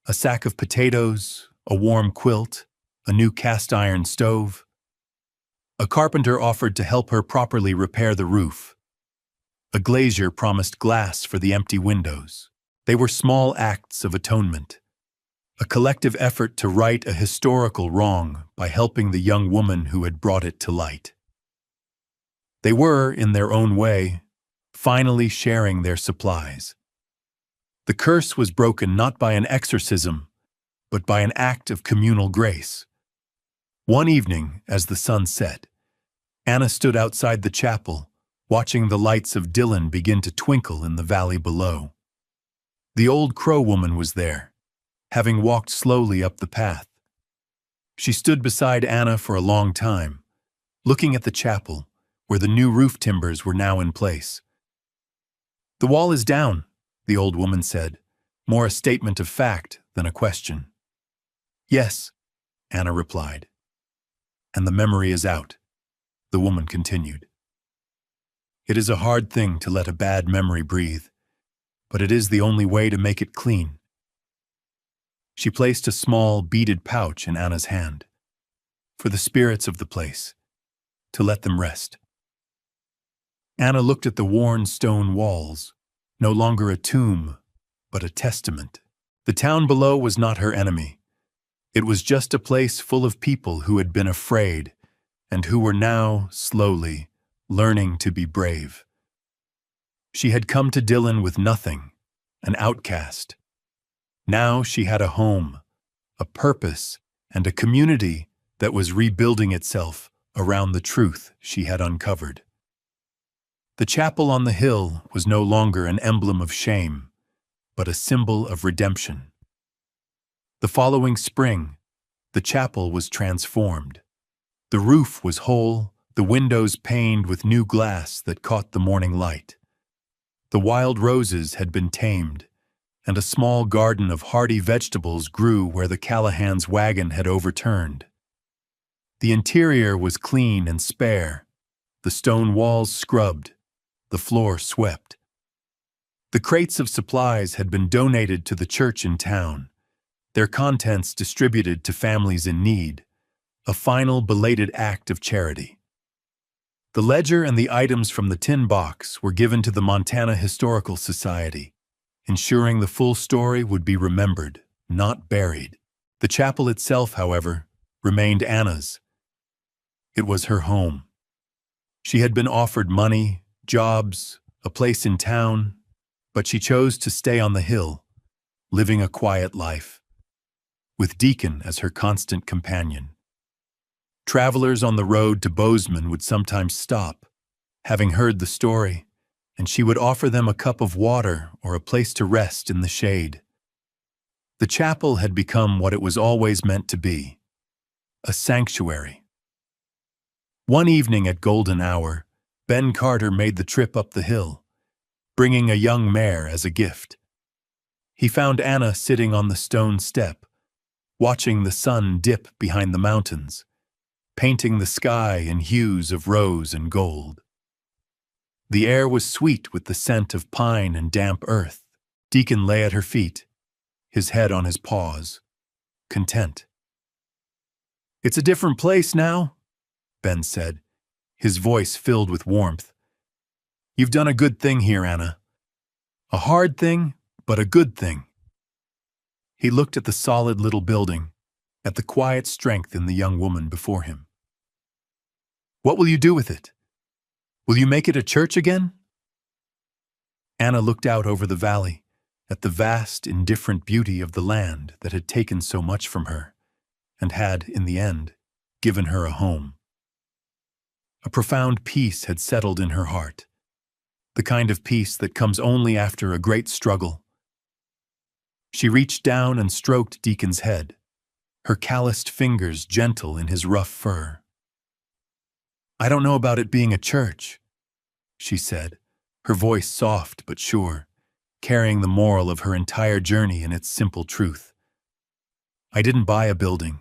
a sack of potatoes, a warm quilt, a new cast-iron stove. A carpenter offered to help her properly repair the roof. A glazier promised glass for the empty windows. They were small acts of atonement, a collective effort to right a historical wrong by helping the young woman who had brought it to light. They were, in their own way, finally sharing their supplies. The curse was broken not by an exorcism, but by an act of communal grace. One evening, as the sun set, Anna stood outside the chapel, watching the lights of Dillon begin to twinkle in the valley below. The old crow woman was there, having walked slowly up the path. She stood beside Anna for a long time, looking at the chapel, where the new roof timbers were now in place. "The wall is down," the old woman said, more a statement of fact than a question. "Yes," Anna replied. "And the memory is out," the woman continued. "It is a hard thing to let a bad memory breathe, but it is the only way to make it clean." She placed a small, beaded pouch in Anna's hand, for the spirits of the place, to let them rest. Anna looked at the worn stone walls, no longer a tomb, but a testament. The town below was not her enemy. It was just a place full of people who had been afraid and who were now, slowly, learning to be brave. She had come to Dillon with nothing, an outcast. Now she had a home, a purpose, and a community that was rebuilding itself around the truth she had uncovered. The chapel on the hill was no longer an emblem of shame, but a symbol of redemption. The following spring, the chapel was transformed. The roof was whole, the windows paned with new glass that caught the morning light. The wild roses had been tamed, and a small garden of hardy vegetables grew where the Callahans' wagon had overturned. The interior was clean and spare, the stone walls scrubbed, the floor swept. The crates of supplies had been donated to the church in town, their contents distributed to families in need, a final belated act of charity. The ledger and the items from the tin box were given to the Montana Historical Society, ensuring the full story would be remembered, not buried. The chapel itself, however, remained Anna's. It was her home. She had been offered money, jobs, a place in town, but she chose to stay on the hill, living a quiet life, with Deacon as her constant companion. Travelers on the road to Bozeman would sometimes stop, having heard the story, and she would offer them a cup of water or a place to rest in the shade. The chapel had become what it was always meant to be, a sanctuary. One evening at golden hour, Ben Carter made the trip up the hill, bringing a young mare as a gift. He found Anna sitting on the stone step, watching the sun dip behind the mountains, painting the sky in hues of rose and gold. The air was sweet with the scent of pine and damp earth. Deacon lay at her feet, his head on his paws, content. "It's a different place now," Ben said, his voice filled with warmth. "You've done a good thing here, Anna. A hard thing, but a good thing." He looked at the solid little building, at the quiet strength in the young woman before him. "What will you do with it? Will you make it a church again?" Anna looked out over the valley, at the vast, indifferent beauty of the land that had taken so much from her, and had, in the end, given her a home. A profound peace had settled in her heart, the kind of peace that comes only after a great struggle. She reached down and stroked Deacon's head, her calloused fingers gentle in his rough fur. "I don't know about it being a church," she said, her voice soft but sure, carrying the moral of her entire journey in its simple truth. "I didn't buy a building.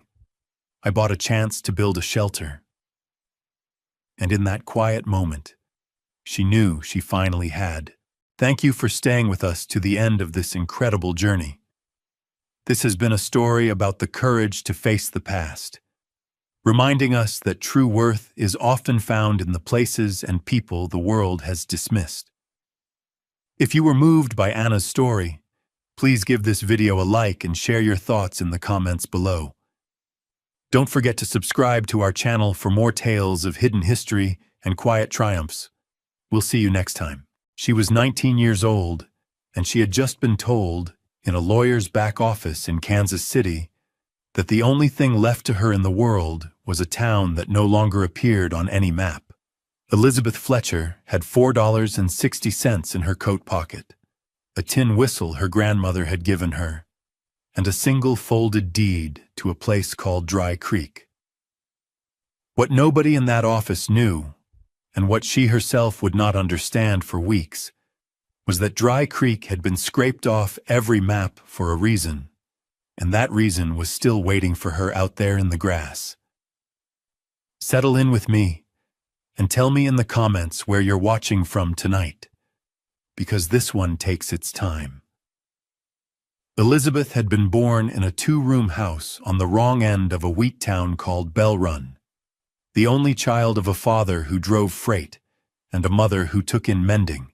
I bought a chance to build a shelter." And in that quiet moment, she knew she finally had. Thank you for staying with us to the end of this incredible journey. This has been a story about the courage to face the past, reminding us that true worth is often found in the places and people the world has dismissed. If you were moved by Anna's story, please give this video a like and share your thoughts in the comments below. Don't forget to subscribe to our channel for more tales of hidden history and quiet triumphs. We'll see you next time. She was 19 years old, and she had just been told, in a lawyer's back office in Kansas City, that the only thing left to her in the world was a town that no longer appeared on any map. Elizabeth Fletcher had $4.60 in her coat pocket, a tin whistle her grandmother had given her, and a single folded deed to a place called Dry Creek. What nobody in that office knew, and what she herself would not understand for weeks, was that Dry Creek had been scraped off every map for a reason, and that reason was still waiting for her out there in the grass. Settle in with me, and tell me in the comments where you're watching from tonight, because this one takes its time. Elizabeth had been born in a 2-room house on the wrong end of a wheat town called Bell Run, the only child of a father who drove freight and a mother who took in mending,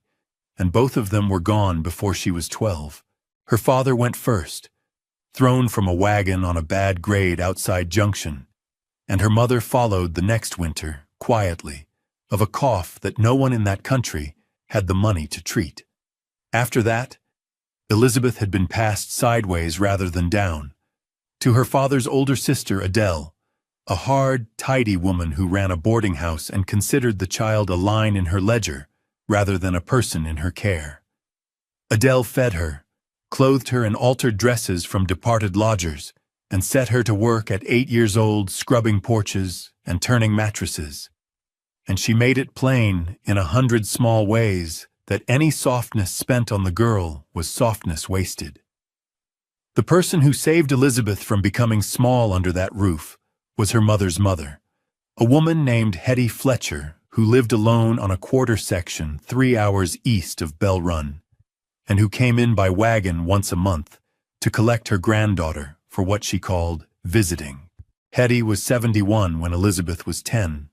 and both of them were gone before she was 12. Her father went first, thrown from a wagon on a bad grade outside Junction, and her mother followed the next winter, quietly, of a cough that no one in that country had the money to treat. After that, Elizabeth had been passed sideways rather than down, to her father's older sister Adele, a hard, tidy woman who ran a boarding house and considered the child a line in her ledger rather than a person in her care. Adele fed her, clothed her in altered dresses from departed lodgers, and set her to work at 8 years old scrubbing porches and turning mattresses. And she made it plain in 100 small ways that any softness spent on the girl was softness wasted. The person who saved Elizabeth from becoming small under that roof was her mother's mother, a woman named Hetty Fletcher who lived alone on a quarter section 3 hours east of Bell Run, and who came in by wagon once a month to collect her granddaughter for what she called visiting. Hetty was 71 when Elizabeth was 10,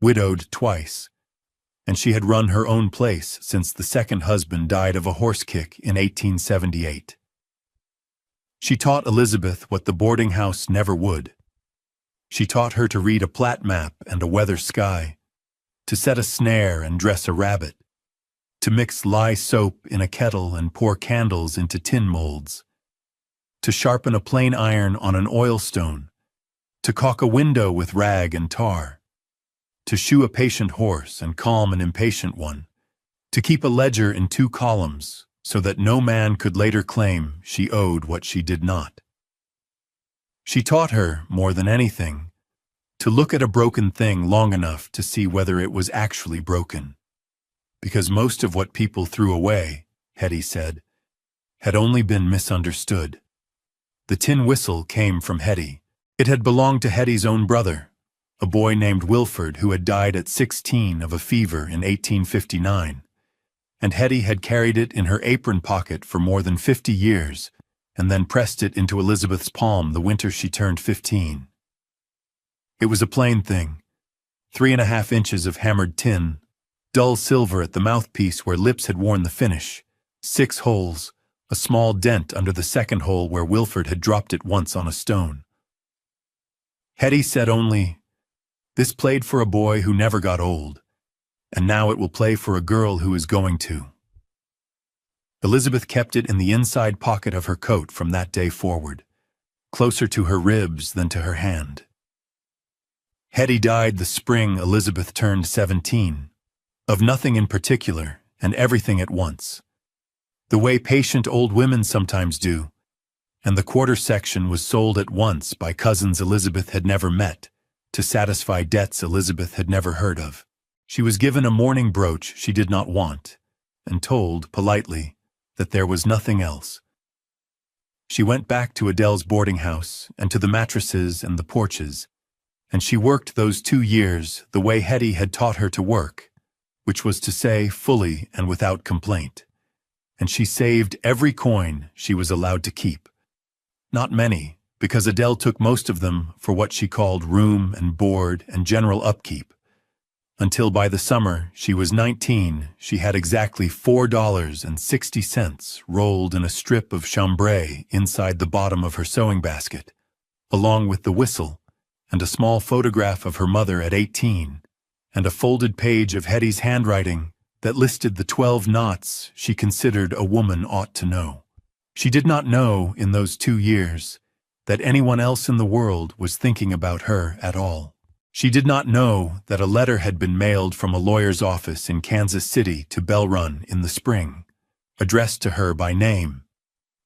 widowed twice, and she had run her own place since the second husband died of a horse kick in 1878. She taught Elizabeth what the boarding house never would. She taught her to read a plat map and a weather sky, to set a snare and dress a rabbit, to mix lye soap in a kettle and pour candles into tin molds, to sharpen a plain iron on an oil stone, to caulk a window with rag and tar, to shoe a patient horse and calm an impatient one, to keep a ledger in 2 columns so that no man could later claim she owed what she did not. She taught her, more than anything, to look at a broken thing long enough to see whether it was actually broken. Because most of what people threw away, Hetty said, had only been misunderstood. The tin whistle came from Hetty. It had belonged to Hetty's own brother, a boy named Wilford who had died at 16 of a fever in 1859, and Hetty had carried it in her apron pocket for more than 50 years and then pressed it into Elizabeth's palm the winter she turned 15. It was a plain thing, 3.5 inches of hammered tin, dull silver at the mouthpiece where lips had worn the finish, 6 holes, a small dent under the second hole where Wilford had dropped it once on a stone. Hetty said only, "This played for a boy who never got old, and now it will play for a girl who is going to." Elizabeth kept it in the inside pocket of her coat from that day forward, closer to her ribs than to her hand. Hetty died the spring Elizabeth turned 17, of nothing in particular and everything at once, the way patient old women sometimes do, and the quarter section was sold at once by cousins Elizabeth had never met to satisfy debts Elizabeth had never heard of. She was given a mourning brooch she did not want and told, politely, that there was nothing else. She went back to Adele's boarding house and to the mattresses and the porches, and she worked those 2 years the way Hetty had taught her to work, which was to say fully and without complaint. And she saved every coin she was allowed to keep. Not many, because Adele took most of them for what she called room and board and general upkeep. Until by the summer she was 19, she had exactly $4.60 rolled in a strip of chambray inside the bottom of her sewing basket, along with the whistle and a small photograph of her mother at 18, and a folded page of Hetty's handwriting that listed the 12 knots she considered a woman ought to know. She did not know, in those 2 years, that anyone else in the world was thinking about her at all. She did not know that a letter had been mailed from a lawyer's office in Kansas City to Bell Run in the spring, addressed to her by name,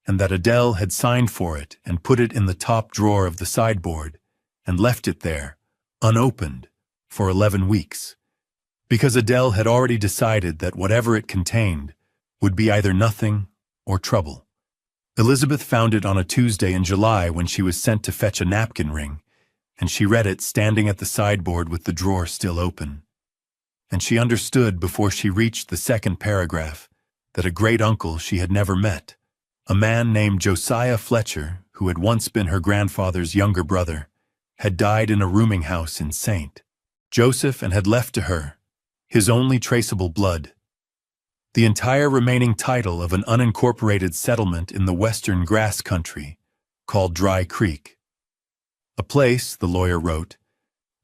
and that Adele had signed for it and put it in the top drawer of the sideboard and left it there, unopened, for 11 weeks, because Adele had already decided that whatever it contained would be either nothing or trouble. Elizabeth found it on a Tuesday in July when she was sent to fetch a napkin ring, and she read it standing at the sideboard with the drawer still open. And she understood before she reached the second paragraph that a great-uncle she had never met, a man named Josiah Fletcher, who had once been her grandfather's younger brother, had died in a rooming house in St. Joseph and had left to her his only traceable blood, the entire remaining title of an unincorporated settlement in the western grass country called Dry Creek. A place, the lawyer wrote,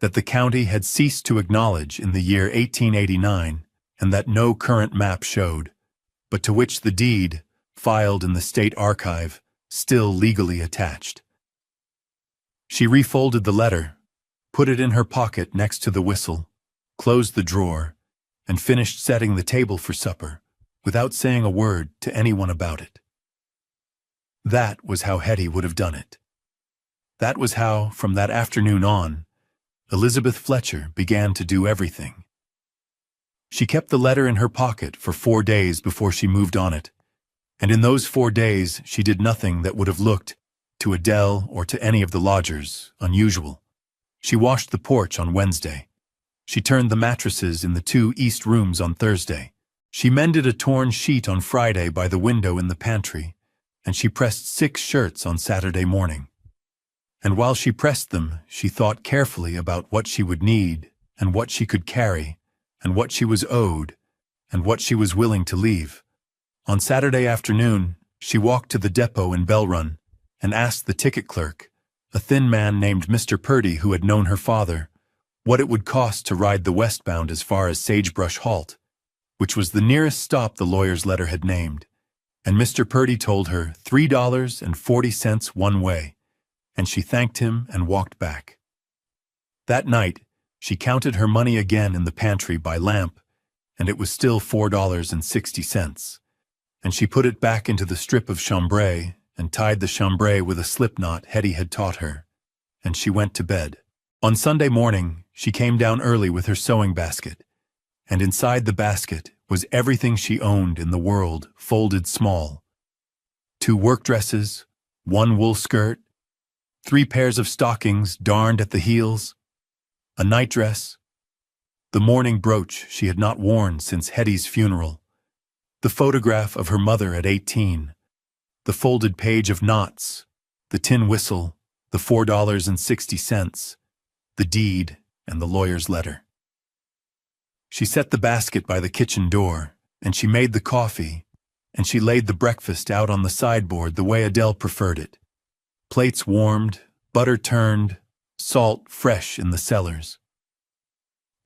that the county had ceased to acknowledge in the year 1889 and that no current map showed, but to which the deed, filed in the state archive, still legally attached. She refolded the letter, put it in her pocket next to the whistle, closed the drawer, and finished setting the table for supper, without saying a word to anyone about it. That was how Hetty would have done it. That was how, from that afternoon on, Elizabeth Fletcher began to do everything. She kept the letter in her pocket for 4 days before she moved on it, and in those 4 days she did nothing that would have looked, to Adele or to any of the lodgers, unusual. She washed the porch on Wednesday. She turned the mattresses in the 2 east rooms on Thursday. She mended a torn sheet on Friday by the window in the pantry, and she pressed 6 shirts on Saturday morning. And while she pressed them, she thought carefully about what she would need, and what she could carry, and what she was owed, and what she was willing to leave. On Saturday afternoon, she walked to the depot in Bell Run and asked the ticket clerk, a thin man named Mr. Purdy who had known her father, what it would cost to ride the westbound as far as Sagebrush Halt, which was the nearest stop the lawyer's letter had named, and Mr. Purdy told her $3.40 one way, and she thanked him and walked back. That night, she counted her money again in the pantry by lamp, and it was still $4.60, and she put it back into the strip of chambray and tied the chambray with a slip knot Hetty had taught her, and she went to bed. On Sunday morning, she came down early with her sewing basket, and inside the basket was everything she owned in the world, folded small. 2 work dresses, 1 wool skirt, 3 pairs of stockings darned at the heels, a nightdress, the mourning brooch she had not worn since Hetty's funeral, the photograph of her mother at 18, the folded page of knots, the tin whistle, the $4.60, the deed, and the lawyer's letter. She set the basket by the kitchen door, and she made the coffee, and she laid the breakfast out on the sideboard the way Adele preferred it. Plates warmed, butter turned, salt fresh in the cellars.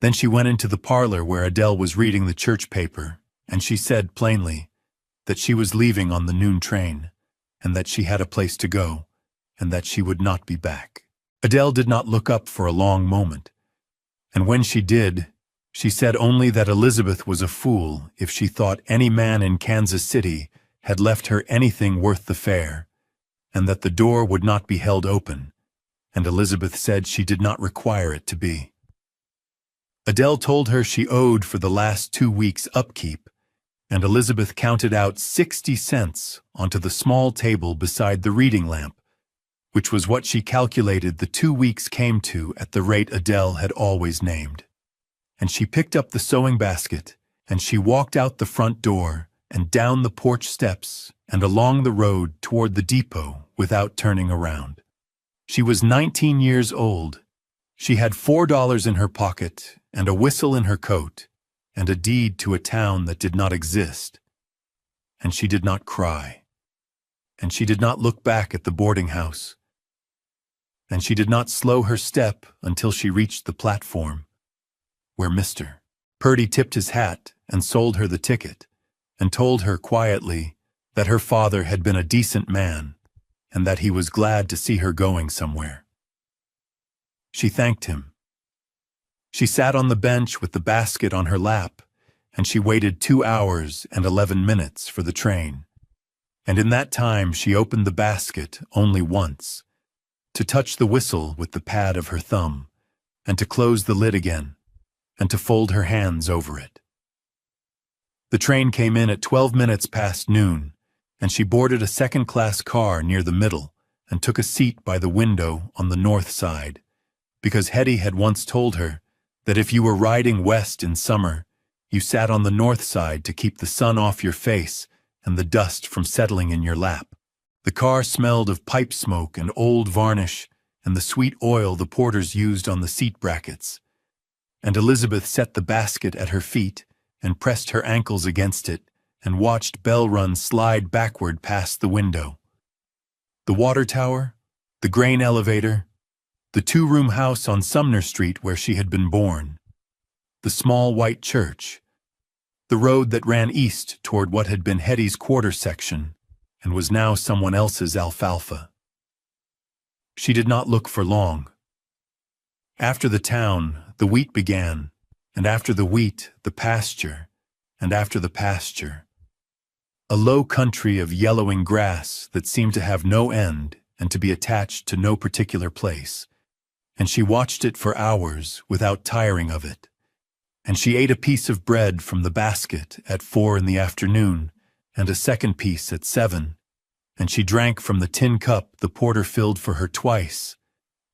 Then she went into the parlor where Adele was reading the church paper, and she said plainly that she was leaving on the noon train, and that she had a place to go, and that she would not be back. Adele did not look up for a long moment, and when she did, she said only that Elizabeth was a fool if she thought any man in Kansas City had left her anything worth the fare, and that the door would not be held open, and Elizabeth said she did not require it to be. Adele told her she owed for the last 2 weeks' upkeep, and Elizabeth counted out 60 cents onto the small table beside the reading lamp, which was what she calculated the 2 weeks came to at the rate Adele had always named. And she picked up the sewing basket, and she walked out the front door and down the porch steps and along the road toward the depot without turning around. She was 19 years old. She had $4 in her pocket and a whistle in her coat and a deed to a town that did not exist. And she did not cry. And she did not look back at the boarding house. And she did not slow her step until she reached the platform, where Mr. Purdy tipped his hat and sold her the ticket, and told her quietly that her father had been a decent man and that he was glad to see her going somewhere. She thanked him. She sat on the bench with the basket on her lap, and she waited 2 hours and 11 minutes for the train. And in that time she opened the basket only once, to touch the whistle with the pad of her thumb, and to close the lid again, and to fold her hands over it. The train came in at 12 minutes past noon, and she boarded a second-class car near the middle and took a seat by the window on the north side, because Hetty had once told her that if you were riding west in summer, you sat on the north side to keep the sun off your face and the dust from settling in your lap. The car smelled of pipe smoke and old varnish and the sweet oil the porters used on the seat brackets, and Elizabeth set the basket at her feet and pressed her ankles against it and watched Bell Run slide backward past the window. The water tower, the grain elevator, the 2-room house on Sumner Street where she had been born, the small white church, the road that ran east toward what had been Hetty's quarter section and was now someone else's alfalfa. She did not look for long. After the town, the wheat began, and after the wheat, the pasture, and after the pasture, a low country of yellowing grass that seemed to have no end and to be attached to no particular place, and she watched it for hours without tiring of it, and she ate a piece of bread from the basket at 4 in the afternoon, and a second piece at 7, and she drank from the tin cup the porter filled for her twice,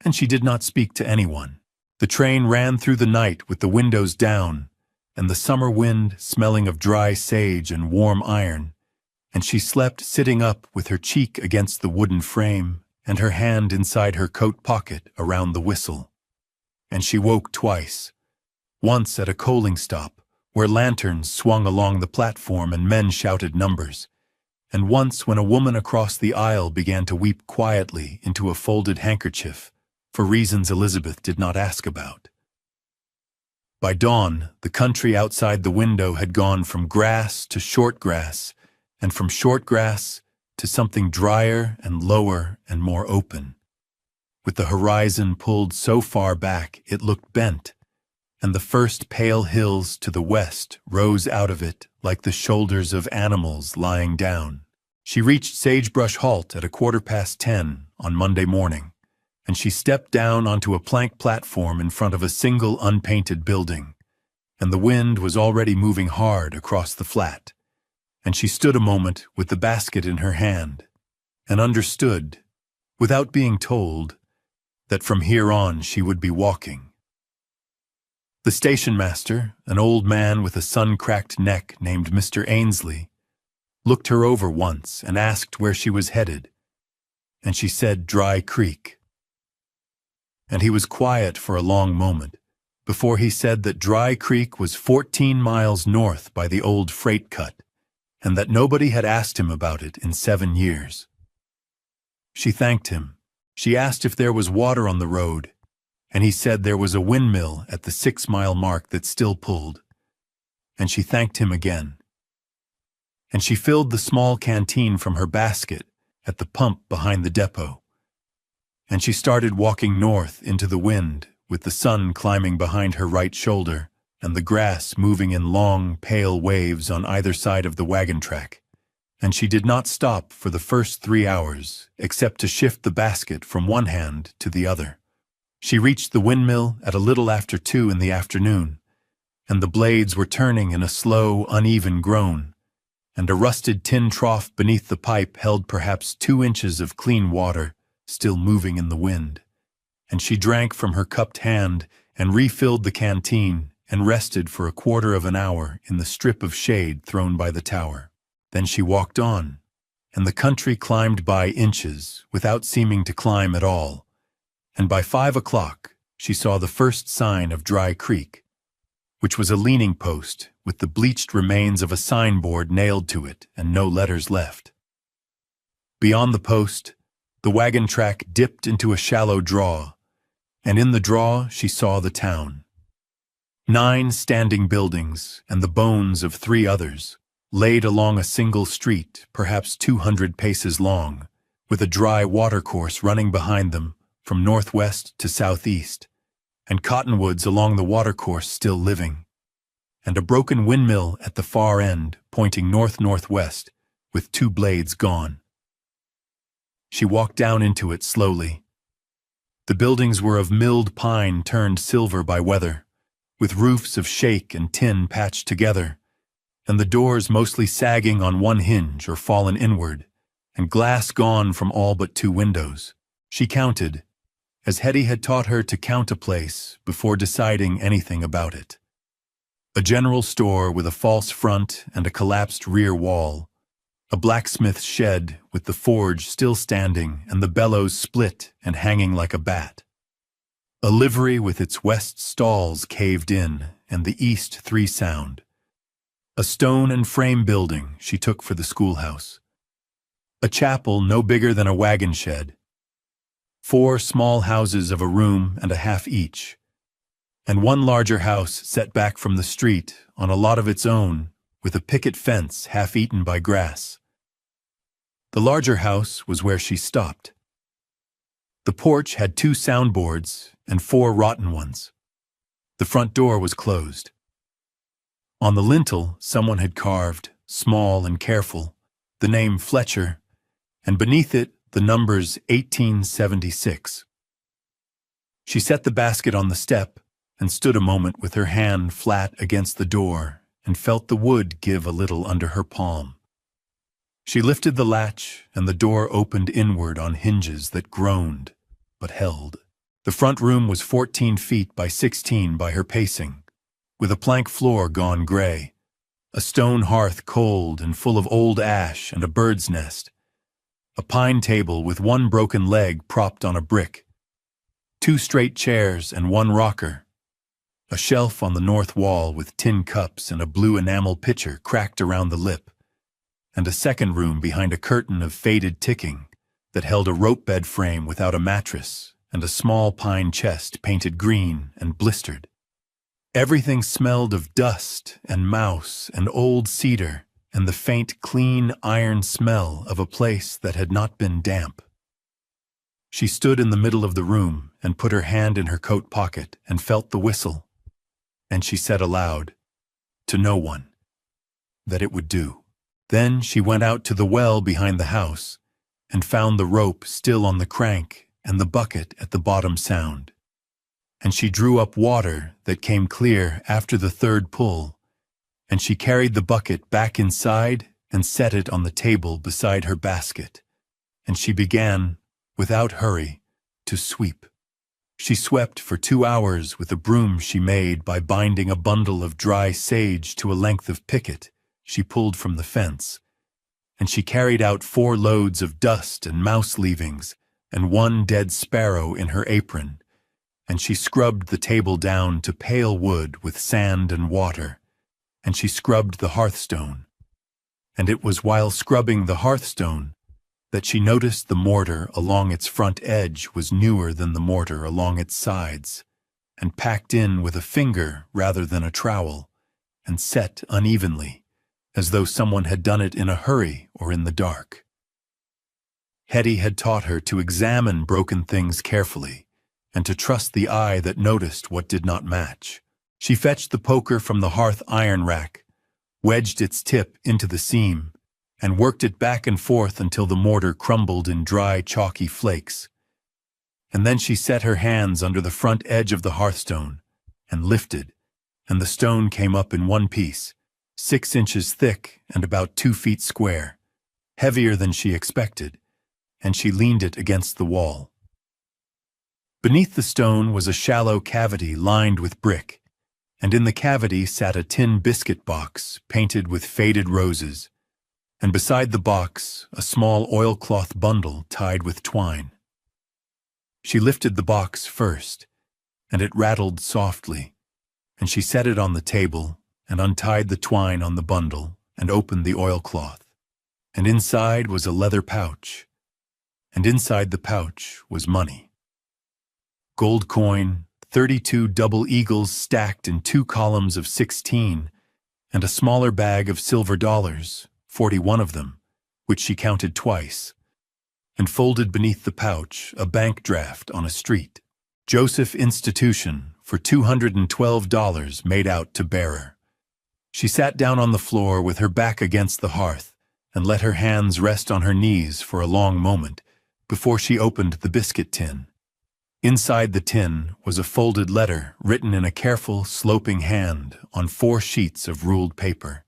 and she did not speak to anyone. The train ran through the night with the windows down, and the summer wind smelling of dry sage and warm iron, and she slept sitting up with her cheek against the wooden frame and her hand inside her coat pocket around the whistle. And she woke twice, once at a coaling stop, where lanterns swung along the platform and men shouted numbers, and once when a woman across the aisle began to weep quietly into a folded handkerchief, for reasons Elizabeth did not ask about. By dawn, the country outside the window had gone from grass to short grass, and from short grass to something drier and lower and more open, with the horizon pulled so far back it looked bent, and the first pale hills to the west rose out of it like the shoulders of animals lying down. She reached Sagebrush Halt at 10:15 on Monday morning, and she stepped down onto a plank platform in front of a single unpainted building, and the wind was already moving hard across the flat, and she stood a moment with the basket in her hand, and understood, without being told, that from here on she would be walking. The station master, an old man with a sun-cracked neck named Mr. Ainsley, looked her over once and asked where she was headed, and she said Dry Creek. And he was quiet for a long moment before he said that Dry Creek was 14 miles north by the old freight cut, and that nobody had asked him about it in 7 years. She thanked him. She asked if there was water on the road, and he said there was a windmill at the 6-mile mark that still pulled, and she thanked him again. And she filled the small canteen from her basket at the pump behind the depot, and she started walking north into the wind with the sun climbing behind her right shoulder and the grass moving in long, pale waves on either side of the wagon track. And she did not stop for the first 3 hours except to shift the basket from one hand to the other. She reached the windmill at a little after 2 in the afternoon, and the blades were turning in a slow, uneven groan, and a rusted tin trough beneath the pipe held perhaps 2 inches of clean water, still moving in the wind. And she drank from her cupped hand and refilled the canteen and rested for a quarter of an hour in the strip of shade thrown by the tower. Then she walked on, and the country climbed by inches without seeming to climb at all, and by 5 o'clock she saw the first sign of Dry Creek, which was a leaning post with the bleached remains of a signboard nailed to it and no letters left. Beyond the post, the wagon track dipped into a shallow draw, and in the draw she saw the town. 9 standing buildings and the bones of 3 others, laid along a single street, perhaps 200 paces long, with a dry watercourse running behind them from northwest to southeast, and cottonwoods along the watercourse still living, and a broken windmill at the far end pointing north-northwest with 2 blades gone. She walked down into it slowly. The buildings were of milled pine turned silver by weather, with roofs of shake and tin patched together, and the doors mostly sagging on one hinge or fallen inward, and glass gone from all but 2 windows. She counted, as Hetty had taught her to count a place before deciding anything about it. A general store with a false front and a collapsed rear wall, a blacksmith's shed with the forge still standing and the bellows split and hanging like a bat, a livery with its west stalls caved in and the east 3 sound, a stone and frame building she took for the schoolhouse, a chapel no bigger than a wagon shed, 4 small houses of a room and a half each, and 1 larger house set back from the street on a lot of its own with a picket fence half eaten by grass. The larger house was where she stopped. The porch had 2 soundboards and 4 rotten ones. The front door was closed. On the lintel, someone had carved, small and careful, the name Fletcher, and beneath it the numbers 1876. She set the basket on the step and stood a moment with her hand flat against the door and felt the wood give a little under her palm. She lifted the latch and the door opened inward on hinges that groaned but held. The front room was 14 feet by 16 by her pacing, with a plank floor gone gray, a stone hearth cold and full of old ash and a bird's nest, a pine table with 1 broken leg propped on a brick, 2 straight chairs and 1 rocker, a shelf on the north wall with tin cups and a blue enamel pitcher cracked around the lip, and a second room behind a curtain of faded ticking that held a rope bed frame without a mattress and a small pine chest painted green and blistered. Everything smelled of dust and mouse and old cedar and the faint, clean iron smell of a place that had not been damp. She stood in the middle of the room and put her hand in her coat pocket and felt the whistle, and she said aloud, to no one, that it would do. Then she went out to the well behind the house and found the rope still on the crank and the bucket at the bottom sound. And she drew up water that came clear after the third pull, and she carried the bucket back inside and set it on the table beside her basket, and she began, without hurry, to sweep. She swept for 2 hours with a broom she made by binding a bundle of dry sage to a length of picket she pulled from the fence, and she carried out 4 loads of dust and mouse leavings and 1 dead sparrow in her apron, and she scrubbed the table down to pale wood with sand and water, and she scrubbed the hearthstone. And it was while scrubbing the hearthstone that she noticed the mortar along its front edge was newer than the mortar along its sides, and packed in with a finger rather than a trowel, and set unevenly, as though someone had done it in a hurry or in the dark. Hetty had taught her to examine broken things carefully, and to trust the eye that noticed what did not match. She fetched the poker from the hearth iron rack, wedged its tip into the seam, and worked it back and forth until the mortar crumbled in dry, chalky flakes. And then she set her hands under the front edge of the hearthstone, and lifted, and the stone came up in one piece, 6 inches thick and about 2 feet square, heavier than she expected, and she leaned it against the wall. Beneath the stone was a shallow cavity lined with brick, and in the cavity sat a tin biscuit box painted with faded roses, and beside the box a small oilcloth bundle tied with twine. She lifted the box first, and it rattled softly, and she set it on the table and untied the twine on the bundle and opened the oilcloth, and inside was a leather pouch, and inside the pouch was money. Gold coin, 32 double eagles stacked in 2 columns of 16, and a smaller bag of silver dollars, 41 of them, which she counted twice, and folded beneath the pouch a bank draft on a street. Joseph Institution for $212 made out to bearer. She sat down on the floor with her back against the hearth and let her hands rest on her knees for a long moment before she opened the biscuit tin. Inside the tin was a folded letter written in a careful, sloping hand on 4 sheets of ruled paper,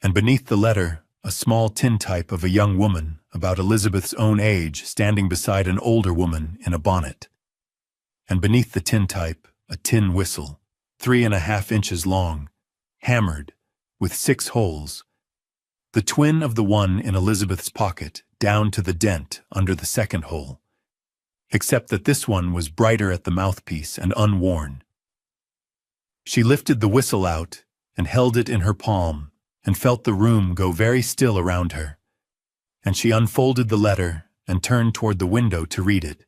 and beneath the letter a small tintype of a young woman about Elizabeth's own age standing beside an older woman in a bonnet, and beneath the tintype a tin whistle, 3½ inches long, hammered, with 6 holes, the twin of the one in Elizabeth's pocket down to the dent under the second hole, except that this one was brighter at the mouthpiece and unworn. She lifted the whistle out and held it in her palm and felt the room go very still around her, and she unfolded the letter and turned toward the window to read it,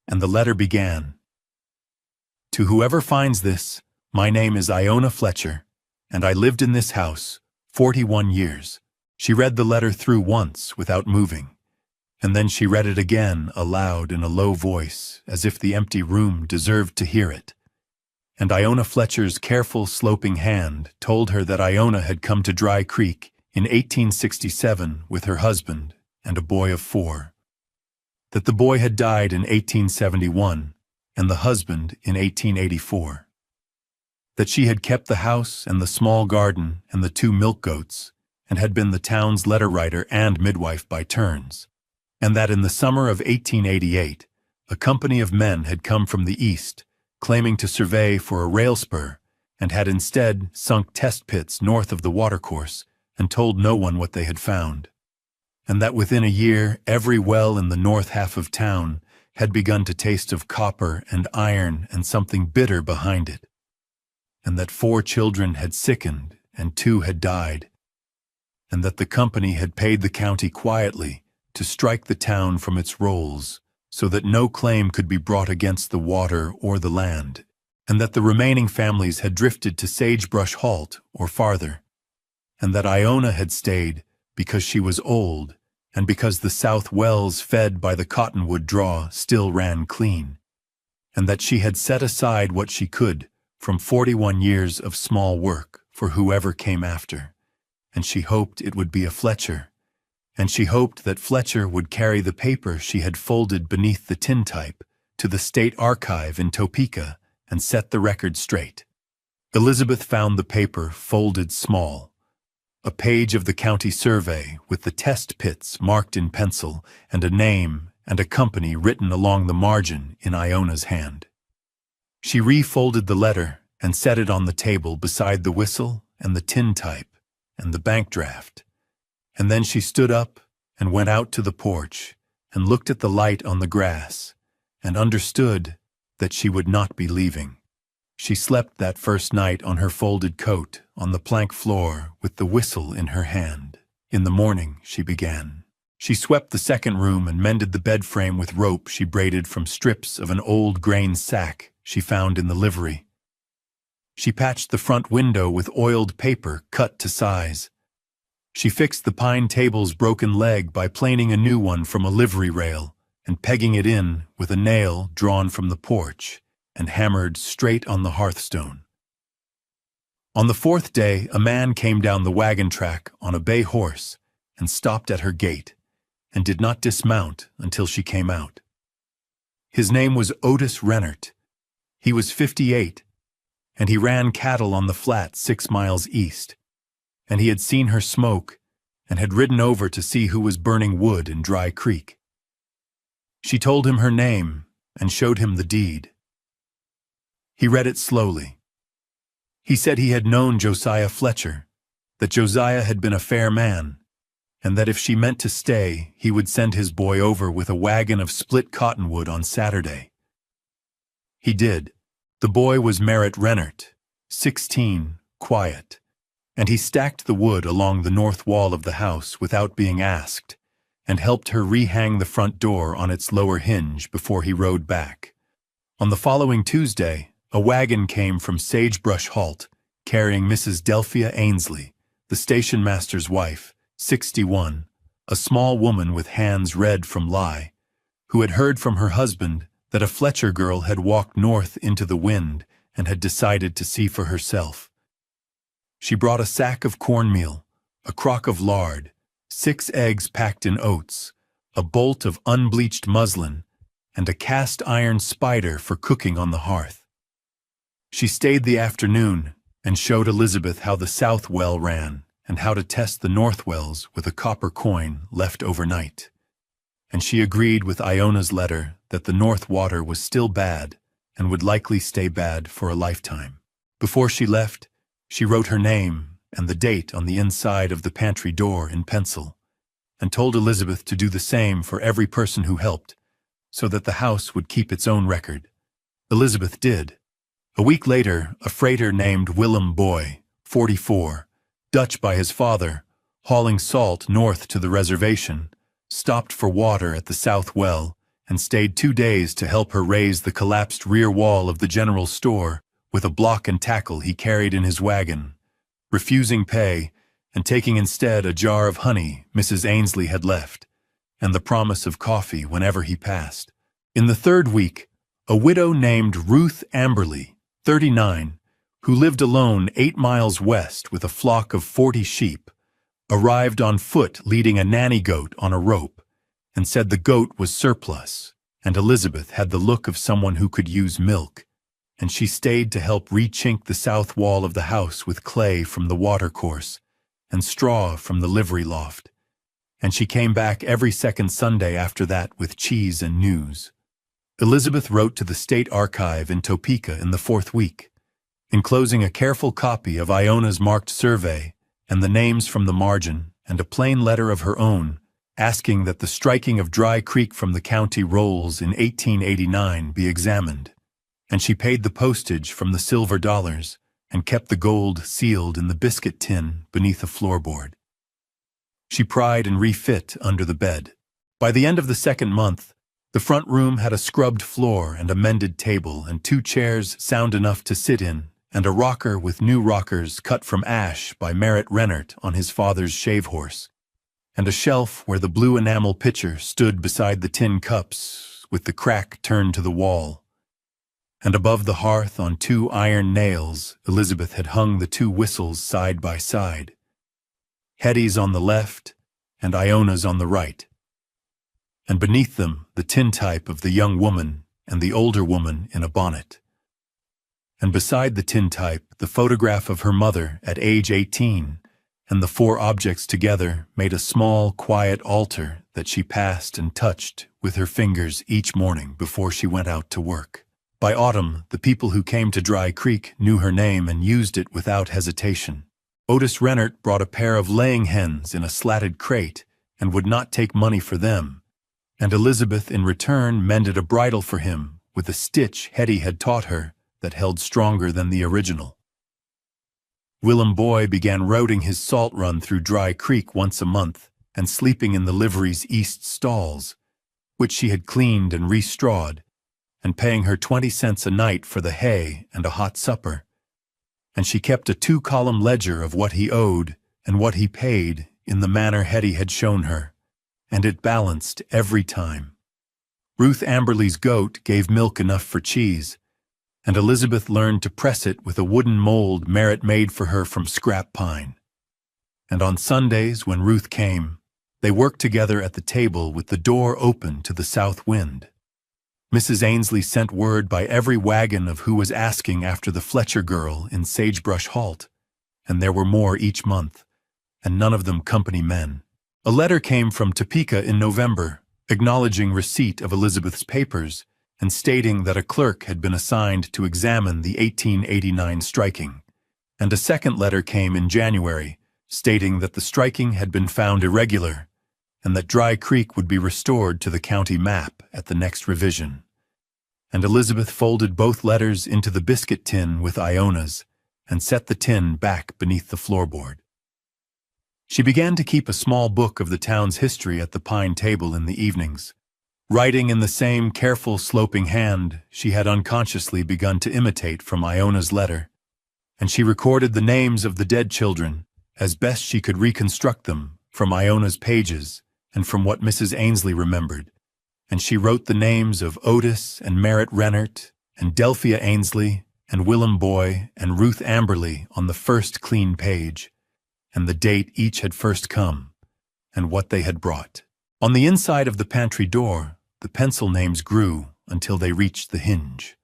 and the letter began, "To whoever finds this, my name is Iona Fletcher, and I lived in this house 41 years. She read the letter through once without moving, and then she read it again aloud in a low voice, as if the empty room deserved to hear it. And Iona Fletcher's careful sloping hand told her that Iona had come to Dry Creek in 1867 with her husband and a boy of 4, that the boy had died in 1871 and the husband in 1884, that she had kept the house and the small garden and the 2 milk goats and had been the town's letter writer and midwife by turns, and that in the summer of 1888, a company of men had come from the east, claiming to survey for a rail spur, and had instead sunk test pits north of the watercourse and told no one what they had found, and that within a year every well in the north half of town had begun to taste of copper and iron and something bitter behind it, and that 4 children had sickened and 2 had died, and that the company had paid the county quietly to strike the town from its rolls so that no claim could be brought against the water or the land, and that the remaining families had drifted to Sagebrush Halt or farther, and that Iona had stayed because she was old and because the south wells fed by the Cottonwood draw still ran clean, and that she had set aside what she could from 41 years of small work for whoever came after, and she hoped it would be a Fletcher, and she hoped that Fletcher would carry the paper she had folded beneath the tintype to the State Archive in Topeka and set the record straight. Elizabeth found the paper folded small, a page of the county survey with the test pits marked in pencil and a name and a company written along the margin in Iona's hand. She refolded the letter and set it on the table beside the whistle and the tintype and the bank draft. And then she stood up and went out to the porch and looked at the light on the grass and understood that she would not be leaving. She slept that first night on her folded coat on the plank floor with the whistle in her hand. In the morning, she began. She swept the second room and mended the bed frame with rope she braided from strips of an old grain sack she found in the livery. She patched the front window with oiled paper cut to size. She fixed the pine table's broken leg by planing a new one from a livery rail and pegging it in with a nail drawn from the porch and hammered straight on the hearthstone. On the fourth day, a man came down the wagon track on a bay horse and stopped at her gate and did not dismount until she came out. His name was Otis Rennert. He was 58, and he ran cattle on the flat 6 miles east, and he had seen her smoke and had ridden over to see who was burning wood in Dry Creek. She told him her name and showed him the deed. He read it slowly. He said he had known Josiah Fletcher, that Josiah had been a fair man, and that if she meant to stay, he would send his boy over with a wagon of split cottonwood on Saturday. He did. The boy was Merritt Rennert, 16, quiet, and he stacked the wood along the north wall of the house without being asked, and helped her rehang the front door on its lower hinge before he rode back. On the following Tuesday, a wagon came from Sagebrush Halt, carrying Mrs. Delphia Ainsley, the station master's wife, 61, a small woman with hands red from lye, who had heard from her husband that a Fletcher girl had walked north into the wind and had decided to see for herself. She brought a sack of cornmeal, a crock of lard, 6 eggs packed in oats, a bolt of unbleached muslin, and a cast-iron spider for cooking on the hearth. She stayed the afternoon and showed Elizabeth how the south well ran and how to test the north wells with a copper coin left overnight. And she agreed with Iona's letter that the north water was still bad and would likely stay bad for a lifetime. Before she left, she wrote her name and the date on the inside of the pantry door in pencil, and told Elizabeth to do the same for every person who helped, so that the house would keep its own record. Elizabeth did. A week later, a freighter named Willem Boy, 44, Dutch by his father, hauling salt north to the reservation, stopped for water at the south well and stayed 2 days to help her raise the collapsed rear wall of the general store with a block and tackle he carried in his wagon, refusing pay and taking instead a jar of honey Mrs. Ainsley had left, and the promise of coffee whenever he passed. In the third week, a widow named Ruth Amberley, 39, who lived alone 8 miles west with a flock of 40 sheep, arrived on foot leading a nanny goat on a rope, and said the goat was surplus, and Elizabeth had the look of someone who could use milk, and she stayed to help re-chink the south wall of the house with clay from the watercourse and straw from the livery loft, and she came back every second Sunday after that with cheese and news. Elizabeth wrote to the State Archive in Topeka in the 4th week, enclosing a careful copy of Iona's marked survey and the names from the margin and a plain letter of her own, asking that the striking of Dry Creek from the county rolls in 1889 be examined, and she paid the postage from the silver dollars and kept the gold sealed in the biscuit tin beneath a floorboard. She pried and refit under the bed. By the end of the 2nd month, the front room had a scrubbed floor and a mended table and 2 chairs sound enough to sit in, and a rocker with new rockers cut from ash by Merritt Rennert on his father's shave horse, and a shelf where the blue enamel pitcher stood beside the tin cups with the crack turned to the wall. And above the hearth on 2 iron nails, Elizabeth had hung the 2 whistles side by side. Hetty's on the left and Iona's on the right. And beneath them, the tintype of the young woman and the older woman in a bonnet. And beside the tintype, the photograph of her mother at age 18, and the four objects together made a small, quiet altar that she passed and touched with her fingers each morning before she went out to work. By autumn, the people who came to Dry Creek knew her name and used it without hesitation. Otis Rennert brought a pair of laying hens in a slatted crate and would not take money for them, and Elizabeth in return mended a bridle for him with a stitch Hetty had taught her that held stronger than the original. Willem Boy began routing his salt run through Dry Creek once a month and sleeping in the livery's east stalls, which she had cleaned and restrawed, and paying her 20 cents a night for the hay and a hot supper. And she kept a 2-column ledger of what he owed and what he paid in the manner Hetty had shown her, and it balanced every time. Ruth Amberley's goat gave milk enough for cheese, and Elizabeth learned to press it with a wooden mold Merritt made for her from scrap pine. And on Sundays, when Ruth came, they worked together at the table with the door open to the south wind. Mrs. Ainsley sent word by every wagon of who was asking after the Fletcher girl in Sagebrush Halt, and there were more each month, and none of them company men. A letter came from Topeka in November, acknowledging receipt of Elizabeth's papers and stating that a clerk had been assigned to examine the 1889 striking, and a second letter came in January, stating that the striking had been found irregular and that Dry Creek would be restored to the county map at the next revision. And Elizabeth folded both letters into the biscuit tin with Iona's and set the tin back beneath the floorboard. She began to keep a small book of the town's history at the pine table in the evenings, writing in the same careful sloping hand she had unconsciously begun to imitate from Iona's letter, and she recorded the names of the dead children as best she could reconstruct them from Iona's pages and from what Mrs. Ainsley remembered, and she wrote the names of Otis and Merritt Rennert and Delphia Ainsley and Willem Boy and Ruth Amberley on the first clean page, and the date each had first come, and what they had brought. On the inside of the pantry door, the pencil names grew until they reached the hinge.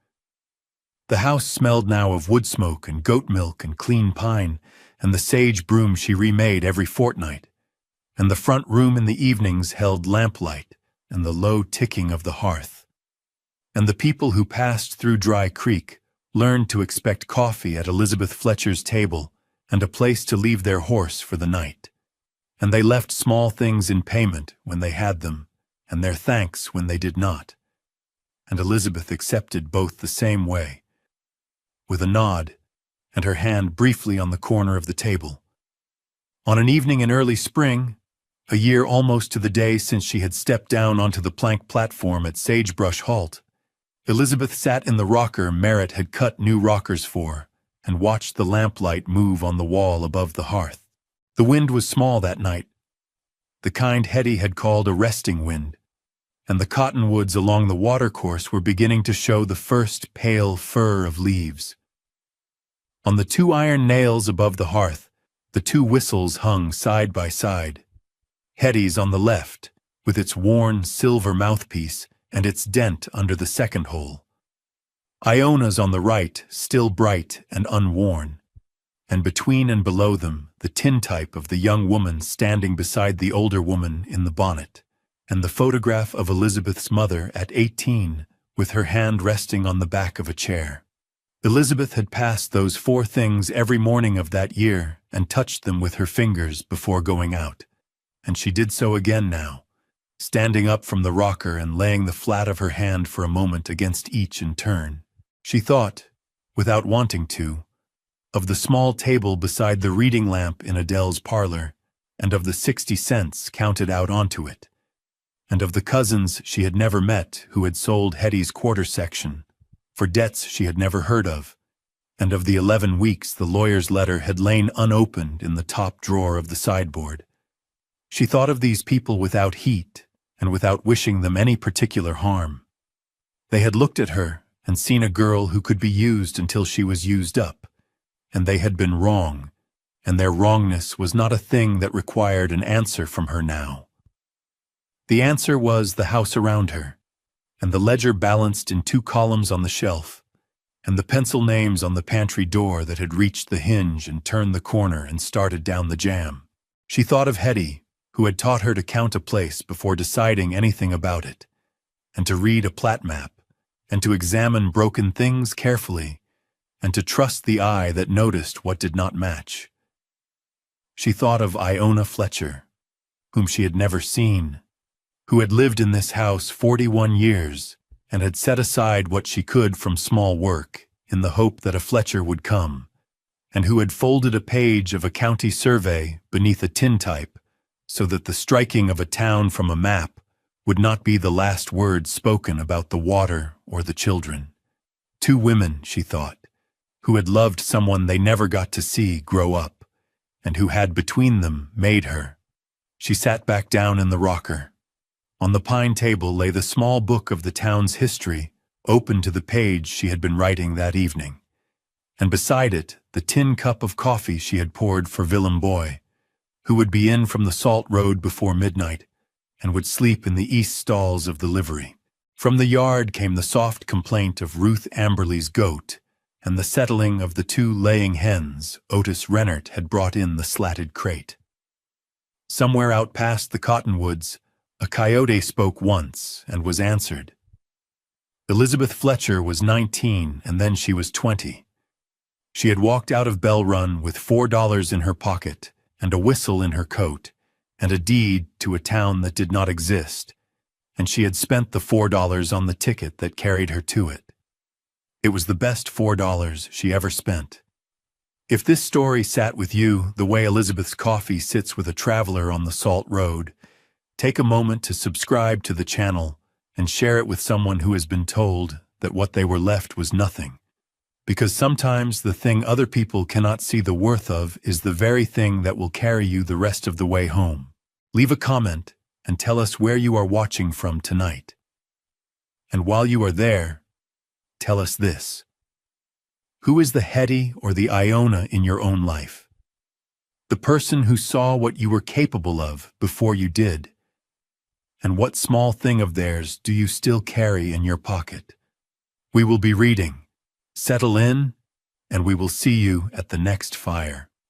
The house smelled now of wood smoke and goat milk and clean pine and the sage broom she remade every fortnight, and the front room in the evenings held lamplight and the low ticking of the hearth. And the people who passed through Dry Creek learned to expect coffee at Elizabeth Fletcher's table and a place to leave their horse for the night. And they left small things in payment when they had them, and their thanks when they did not. And Elizabeth accepted both the same way, with a nod and her hand briefly on the corner of the table. On an evening in early spring, a year almost to the day since she had stepped down onto the plank platform at Sagebrush Halt, Elizabeth sat in the rocker Merritt had cut new rockers for and watched the lamplight move on the wall above the hearth. The wind was small that night, the kind Hetty had called a resting wind, and the cottonwoods along the watercourse were beginning to show the first pale fur of leaves. On the 2 iron nails above the hearth, the 2 whistles hung side by side. Hetty's on the left, with its worn silver mouthpiece and its dent under the second hole. Iona's on the right, still bright and unworn, and between and below them, the tintype of the young woman standing beside the older woman in the bonnet, and the photograph of Elizabeth's mother at 18, with her hand resting on the back of a chair. Elizabeth had passed those 4 things every morning of that year and touched them with her fingers before going out, and she did so again now, standing up from the rocker and laying the flat of her hand for a moment against each in turn. She thought, without wanting to, of the small table beside the reading lamp in Adele's parlor, and of the 60 cents counted out onto it, and of the cousins she had never met who had sold Hetty's quarter section for debts she had never heard of, and of the 11 weeks the lawyer's letter had lain unopened in the top drawer of the sideboard. She thought of these people without heat and without wishing them any particular harm. They had looked at her and seen a girl who could be used until she was used up, and they had been wrong, and their wrongness was not a thing that required an answer from her now. The answer was the house around her, and the ledger balanced in 2 columns on the shelf, and the pencil names on the pantry door that had reached the hinge and turned the corner and started down the jamb. She thought of Hetty, who had taught her to count a place before deciding anything about it, and to read a plat map, and to examine broken things carefully, and to trust the eye that noticed what did not match. She thought of Iona Fletcher, whom she had never seen, who had lived in this house 41 years and had set aside what she could from small work in the hope that a Fletcher would come, and who had folded a page of a county survey beneath a tintype so that the striking of a town from a map would not be the last word spoken about the water or the children. 2 women, she thought, who had loved someone they never got to see grow up, and who had between them made her. She sat back down in the rocker. On the pine table lay the small book of the town's history, open to the page she had been writing that evening, and beside it the tin cup of coffee she had poured for Willem Boy, who would be in from the Salt Road before midnight, and would sleep in the east stalls of the livery. From the yard came the soft complaint of Ruth Amberley's goat, and the settling of the 2 laying hens Otis Rennert had brought in the slatted crate. Somewhere out past the cottonwoods, a coyote spoke once and was answered. Elizabeth Fletcher was 19, and then she was 20. She had walked out of Bell Run with $4 in her pocket and a whistle in her coat and a deed to a town that did not exist, and she had spent the $4 on the ticket that carried her to it. It was the best $4 she ever spent. If this story sat with you the way Elizabeth's coffee sits with a traveler on the Salt Road, take a moment to subscribe to the channel and share it with someone who has been told that what they were left was nothing. Because sometimes the thing other people cannot see the worth of is the very thing that will carry you the rest of the way home. Leave a comment and tell us where you are watching from tonight. And while you are there, tell us this. Who is the Hetty or the Iona in your own life? The person who saw what you were capable of before you did. And what small thing of theirs do you still carry in your pocket? We will be reading. Settle in, and we will see you at the next fire.